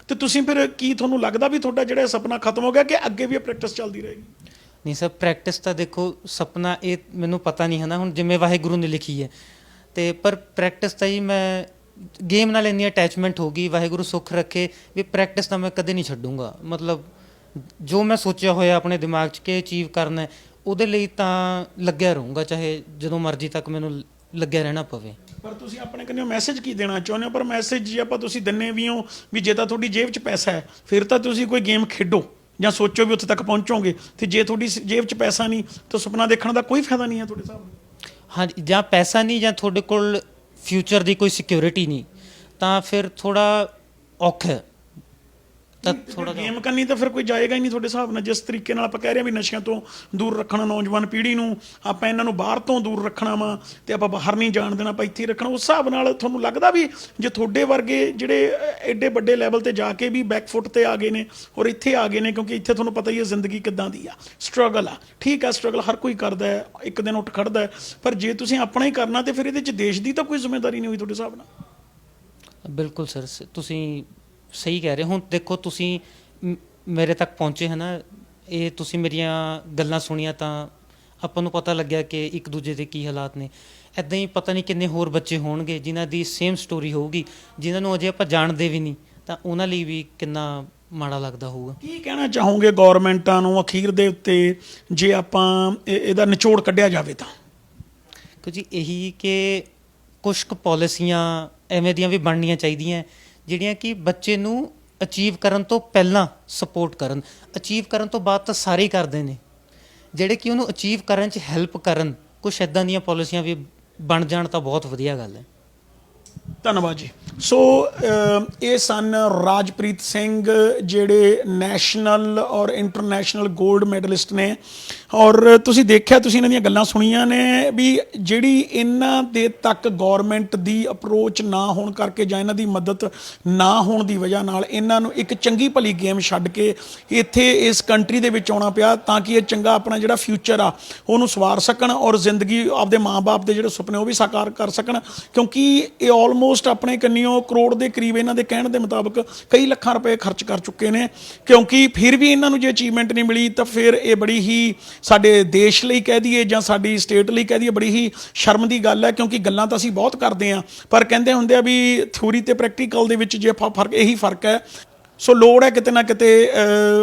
ਤੇ ਤੁਸੀਂ ਫਿਰ ਕੀ ਤੁਹਾਨੂੰ ਲੱਗਦਾ ਵੀ ਤੁਹਾਡਾ ਜਿਹੜਾ ਸੁਪਨਾ ਖਤਮ ਹੋ ਗਿਆ ਕਿ ਅੱਗੇ ਵੀ ਇਹ ਪ੍ਰੈਕਟਿਸ ਚੱਲਦੀ ਰਹੇਗੀ? ਨਹੀਂ ਸਰ, ਪ੍ਰੈਕਟਿਸ ਤਾਂ ਦੇਖੋ ਸੁਪਨਾ ਇਹ ਮੈਨੂੰ ਪਤਾ ਨਹੀਂ ਹੈ ਨਾ, ਹੁਣ ਜਿਵੇਂ ਵਾਹਿਗੁਰੂ ਨੇ ਲਿਖੀ ਹੈ, ਤੇ ਪਰ ਪ੍ਰੈਕਟਿਸ ਤਾਂ ਜੀ ਮੈਂ ਗੇਮ ਨਾਲ ਇੰਨੀ ਅਟੈਚਮੈਂਟ ਹੋ ਗਈ, ਵਾਹਿਗੁਰੂ ਸੁੱਖ ਰੱਖੇ ਵੀ ਪ੍ਰੈਕਟਿਸ ਤਾਂ ਮੈਂ ਕਦੇ ਨਹੀਂ ਛੱਡੂੰਗਾ। ਮਤਲਬ ਜੋ ਮੈਂ ਸੋਚਿਆ ਹੋਇਆ ਆਪਣੇ ਦਿਮਾਗ 'ਚ ਕਿ ਅਚੀਵ ਕਰਨਾ, ਉਹਦੇ ਲਈ ਤਾਂ ਲੱਗਿਆ ਰਹੂੰਗਾ, ਚਾਹੇ ਜਦੋਂ ਮਰਜ਼ੀ ਤੱਕ ਮੈਨੂੰ ਲੱਗਿਆ ਰਹਿਣਾ ਪਵੇ। ਪਰ ਤੁਸੀਂ ਆਪਣੇ ਕੰਨਿਓ ਮੈਸੇਜ ਕੀ ਦੇਣਾ ਚਾਹੁੰਦੇ ਹੋ? ਪਰ ਮੈਸੇਜ ਜੇ ਆਪਾਂ ਤੁਸੀਂ ਦਿੰਨੇ ਵੀ ਹੋ ਵੀ ਜੇ ਤਾਂ ਤੁਹਾਡੀ ਜੇਬ 'ਚ ਪੈਸਾ ਹੈ ਫਿਰ ਤਾਂ ਤੁਸੀਂ ਕੋਈ ਗੇਮ ਖੇਡੋ ਜਾਂ ਸੋਚੋ ਵੀ ਉੱਥੇ ਤੱਕ ਪਹੁੰਚੋਗੇ, ਤੇ ਜੇ ਤੁਹਾਡੀ ਜੇਬ 'ਚ ਪੈਸਾ ਨਹੀਂ ਤਾਂ ਸੁਪਨਾ ਦੇਖਣ ਦਾ ਕੋਈ ਫਾਇਦਾ ਨਹੀਂ ਹੈ ਤੁਹਾਡੇ ਹਿਸਾਬ ਨਾਲ। ਹਾਂਜੀ, ਜਾਂ ਪੈਸਾ ਨਹੀਂ ਜਾਂ ਤੁਹਾਡੇ ਕੋਲ ਫਿਊਚਰ ਦੀ ਕੋਈ ਸਿਕਿਉਰਿਟੀ ਨਹੀਂ, ਤਾਂ ਫਿਰ ਥੋੜਾ ਔਖਾ ਹੈ। ਤਾਂ ਥੋੜਾ ਗੇਮ ਕਰਨੀ ਤਾਂ ਫਿਰ ਕੋਈ ਜਾਏਗਾ ਹੀ ਨਹੀਂ ਤੁਹਾਡੇ ਹਿਸਾਬ ਨਾਲ, ਜਿਸ ਤਰੀਕੇ ਨਾਲ ਆਪਾਂ ਕਹਿ ਰਹੇ ਹਾਂ ਵੀ ਨਸ਼ਿਆਂ ਤੋਂ ਦੂਰ ਰੱਖਣਾ ਨੌਜਵਾਨ ਪੀੜ੍ਹੀ ਨੂੰ, ਆਪਾਂ ਇਹਨਾਂ ਨੂੰ ਬਾਹਰ ਤੋਂ ਦੂਰ ਰੱਖਣਾ ਵਾ ਤੇ ਆਪਾਂ ਬਾਹਰ ਨਹੀਂ ਜਾਣ ਦੇਣਾ, ਆਪਾਂ ਇੱਥੇ ਹੀ ਰੱਖਣਾ। ਉਸ ਹਿਸਾਬ ਨਾਲ ਤੁਹਾਨੂੰ ਲੱਗਦਾ ਵੀ ਜੇ ਤੁਹਾਡੇ ਵਰਗੇ ਜਿਹੜੇ ਐਡੇ ਵੱਡੇ ਲੈਵਲ ਤੇ ਜਾ ਕੇ ਵੀ ਬੈਕਫੁੱਟ ਤੇ ਆ ਗਏ ਨੇ ਔਰ ਇੱਥੇ ਆ ਗਏ ਨੇ, ਕਿਉਂਕਿ ਇੱਥੇ ਤੁਹਾਨੂੰ ਪਤਾ ਹੀ ਹੈ ਜ਼ਿੰਦਗੀ ਕਿੱਦਾਂ ਦੀ ਆ, ਸਟਰਗਲ ਆ, ਠੀਕ ਆ, ਸਟਰਗਲ ਹਰ ਕੋਈ ਕਰਦਾ ਹੈ, ਇੱਕ ਦਿਨ ਉੱਠ ਖੜਦਾ, ਪਰ ਜੇ ਤੁਸੀਂ ਆਪਣਾ ਹੀ ਕਰਨਾ ਤੇ ਫਿਰ ਇਹਦੇ 'ਚ ਦੇਸ਼ ਦੀ ਤਾਂ ਕੋਈ ਜ਼ਿੰਮੇਵਾਰੀ ਨਹੀਂ ਹੋਈ ਤੁਹਾਡੇ ਹਿਸਾਬ ਨਾਲ। ਬਿਲਕੁਲ ਸਰ, ਤੁਸੀਂ ਸਹੀ ਕਹਿ ਰਹੇ। ਹੁਣ ਦੇਖੋ ਤੁਸੀਂ ਮੇਰੇ ਤੱਕ ਪਹੁੰਚੇ ਹੈ ਨਾ, ਇਹ ਤੁਸੀਂ ਮੇਰੀਆਂ ਗੱਲਾਂ ਸੁਣੀਆਂ ਤਾਂ ਆਪਾਂ ਨੂੰ ਪਤਾ ਲੱਗਿਆ ਕਿ ਇੱਕ ਦੂਜੇ ਦੇ ਕੀ ਹਾਲਾਤ ਨੇ। ਇੱਦਾਂ ਹੀ ਪਤਾ ਨਹੀਂ ਕਿੰਨੇ ਹੋਰ ਬੱਚੇ ਹੋਣਗੇ ਜਿਨ੍ਹਾਂ ਦੀ ਸੇਮ ਸਟੋਰੀ ਹੋਊਗੀ, ਜਿਨ੍ਹਾਂ ਨੂੰ ਅਜੇ ਆਪਾਂ ਜਾਣਦੇ ਵੀ ਨਹੀਂ, ਤਾਂ ਉਹਨਾਂ ਲਈ ਵੀ ਕਿੰਨਾ ਮਾੜਾ ਲੱਗਦਾ ਹੋਊਗਾ। ਕੀ ਕਹਿਣਾ ਚਾਹੋਗੇ ਗੌਰਮੈਂਟਾਂ ਨੂੰ ਅਖੀਰ ਦੇ ਉੱਤੇ, ਜੇ ਆਪਾਂ ਇਹਦਾ ਨਿਚੋੜ ਕੱਢਿਆ ਜਾਵੇ ਤਾਂ? ਕੁਝ ਇਹੀ ਕਿ ਕੁਛ ਕੁ ਪਾਲਿਸੀਆਂ ਐਵੇਂ ਦੀਆਂ ਵੀ ਬਣਨੀਆਂ ਚਾਹੀਦੀਆਂ ਜਿਹੜੀਆਂ ਕਿ ਬੱਚੇ ਨੂੰ ਅਚੀਵ ਕਰਨ ਤੋਂ ਪਹਿਲਾਂ ਸਪੋਰਟ ਕਰਨ। ਅਚੀਵ ਕਰਨ ਤੋਂ ਬਾਅਦ ਤਾਂ ਸਾਰੇ ਹੀ ਕਰਦੇ ਨੇ, ਜਿਹੜੇ ਕਿ ਉਹਨੂੰ ਅਚੀਵ ਕਰਨ 'ਚ ਹੈਲਪ ਕਰਨ। ਕੁਛ ਇੱਦਾਂ ਦੀਆਂ ਪਾਲਿਸੀਆਂ ਵੀ ਬਣ ਜਾਣ ਤਾਂ ਬਹੁਤ ਵਧੀਆ ਗੱਲ ਹੈ। ਧੰਨਵਾਦ ਜੀ। ਸੋ ਇਹ ਸਨ ਰਾਜਪ੍ਰੀਤ ਸਿੰਘ, ਜਿਹੜੇ ਨੈਸ਼ਨਲ ਔਰ ਇੰਟਰਨੈਸ਼ਨਲ 골ਡ ਮੈਡਲਿਸਟ ਨੇ, ਔਰ ਤੁਸੀਂ ਦੇਖਿਆ, ਤੁਸੀਂ ਇਹਨਾਂ ਦੀਆਂ ਗੱਲਾਂ ਸੁਣੀਆਂ ਨੇ ਵੀ ਜਿਹੜੀ ਇਹਨਾਂ ਦੇ ਤੱਕ ਗੌਰਮੈਂਟ ਦੀ ਅਪਰੋਚ ਨਾ ਹੋਣ ਕਰਕੇ ਜਾਂ ਇਹਨਾਂ ਦੀ ਮਦਦ ਨਾ ਹੋਣ ਦੀ ਵਜ੍ਹਾ ਨਾਲ ਇਹਨਾਂ ਨੂੰ ਇੱਕ ਚੰਗੀ ਭਲੀ ਗੇਮ ਛੱਡ ਕੇ ਇੱਥੇ ਇਸ ਕੰਟਰੀ ਦੇ ਵਿੱਚ ਆਉਣਾ ਪਿਆ, ਤਾਂ ਕਿ ਇਹ ਚੰਗਾ ਆਪਣਾ ਜਿਹੜਾ ਫਿਊਚਰ ਆ ਉਹਨੂੰ ਸਵਾਰ ਸਕਣ ਔਰ ਜ਼ਿੰਦਗੀ ਆਪਦੇ ਮਾਂ-ਬਾਪ ਦੇ ਜਿਹੜੇ ਸੁਪਨੇ ਉਹ ਵੀ ਸਾਕਾਰ ਕਰ ਸਕਣ, ਕਿਉਂਕਿ ਇਹ ਆਲਮੋਸਟ ਆਪਣੇ ਕੰਨੀਓ ਕਰੋੜ ਦੇ ਕਰੀਬ ਇਹਨਾਂ ਦੇ ਕਹਿਣ ਦੇ ਮੁਤਾਬਕ ਕਈ ਲੱਖਾਂ ਰੁਪਏ ਖਰਚ ਕਰ ਚੁੱਕੇ ਨੇ, ਕਿਉਂਕਿ ਫਿਰ ਵੀ ਇਹਨਾਂ ਨੂੰ ਜੇ ਅਚੀਵਮੈਂਟ ਨਹੀਂ ਮਿਲੀ ਤਾਂ ਫਿਰ ਇਹ ਬੜੀ ਹੀ ਸਾਡੇ ਦੇਸ਼ ਲਈ ਕਹਿ ਦਈਏ ਜਾਂ ਸਾਡੀ ਸਟੇਟ ਲਈ ਕਹਿ ਦਈਏ ਬੜੀ ਹੀ ਸ਼ਰਮ ਦੀ ਗੱਲ ਹੈ, ਕਿਉਂਕਿ ਗੱਲਾਂ ਤਾਂ ਅਸੀਂ ਬਹੁਤ ਕਰਦੇ ਹਾਂ ਪਰ ਕਹਿੰਦੇ ਹੁੰਦੇ ਆ ਵੀ ਥਿਊਰੀ ਤੇ ਪ੍ਰੈਕਟੀਕਲ ਦੇ ਵਿੱਚ ਜੇ ਫਰਕ ਇਹੀ ਫਰਕ ਹੈ। ਸੋ ਲੋੜ ਹੈ ਕਿਤੇ ਨਾ ਕਿਤੇ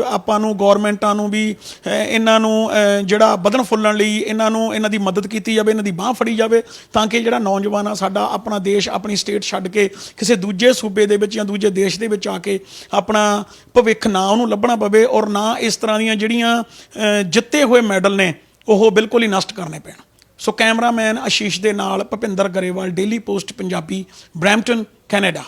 ਆਪਾਂ ਨੂੰ ਗੌਰਮੈਂਟਾਂ ਨੂੰ ਵੀ ਇਹਨਾਂ ਨੂੰ ਜਿਹੜਾ ਵਧਣ ਫੁੱਲਣ ਲਈ ਇਹਨਾਂ ਦੀ ਮਦਦ ਕੀਤੀ ਜਾਵੇ, ਇਹਨਾਂ ਦੀ ਬਾਂਹ ਫੜੀ ਜਾਵੇ, ਤਾਂ ਕਿ ਜਿਹੜਾ ਨੌਜਵਾਨ ਆ ਸਾਡਾ ਆਪਣਾ ਦੇਸ਼ ਆਪਣੀ ਸਟੇਟ ਛੱਡ ਕੇ ਕਿਸੇ ਦੂਜੇ ਸੂਬੇ ਦੇ ਵਿੱਚ ਜਾਂ ਦੂਜੇ ਦੇਸ਼ ਦੇ ਵਿੱਚ ਆ ਕੇ ਆਪਣਾ ਭਵਿੱਖ ਨਾ ਉਹਨੂੰ ਲੱਭਣਾ ਪਵੇ ਔਰ ਨਾ ਇਸ ਤਰ੍ਹਾਂ ਦੀਆਂ ਜਿਹੜੀਆਂ ਜਿੱਤੇ ਹੋਏ ਮੈਡਲ ਨੇ ਉਹ ਬਿਲਕੁਲ ਹੀ ਨਸ਼ਟ ਕਰਨੇ ਪੈਣ। ਸੋ ਕੈਮਰਾਮੈਨ ਆਸ਼ੀਸ਼ ਦੇ ਨਾਲ Bhupinder Grewal, daily post Punjabi, Brampton, Canada.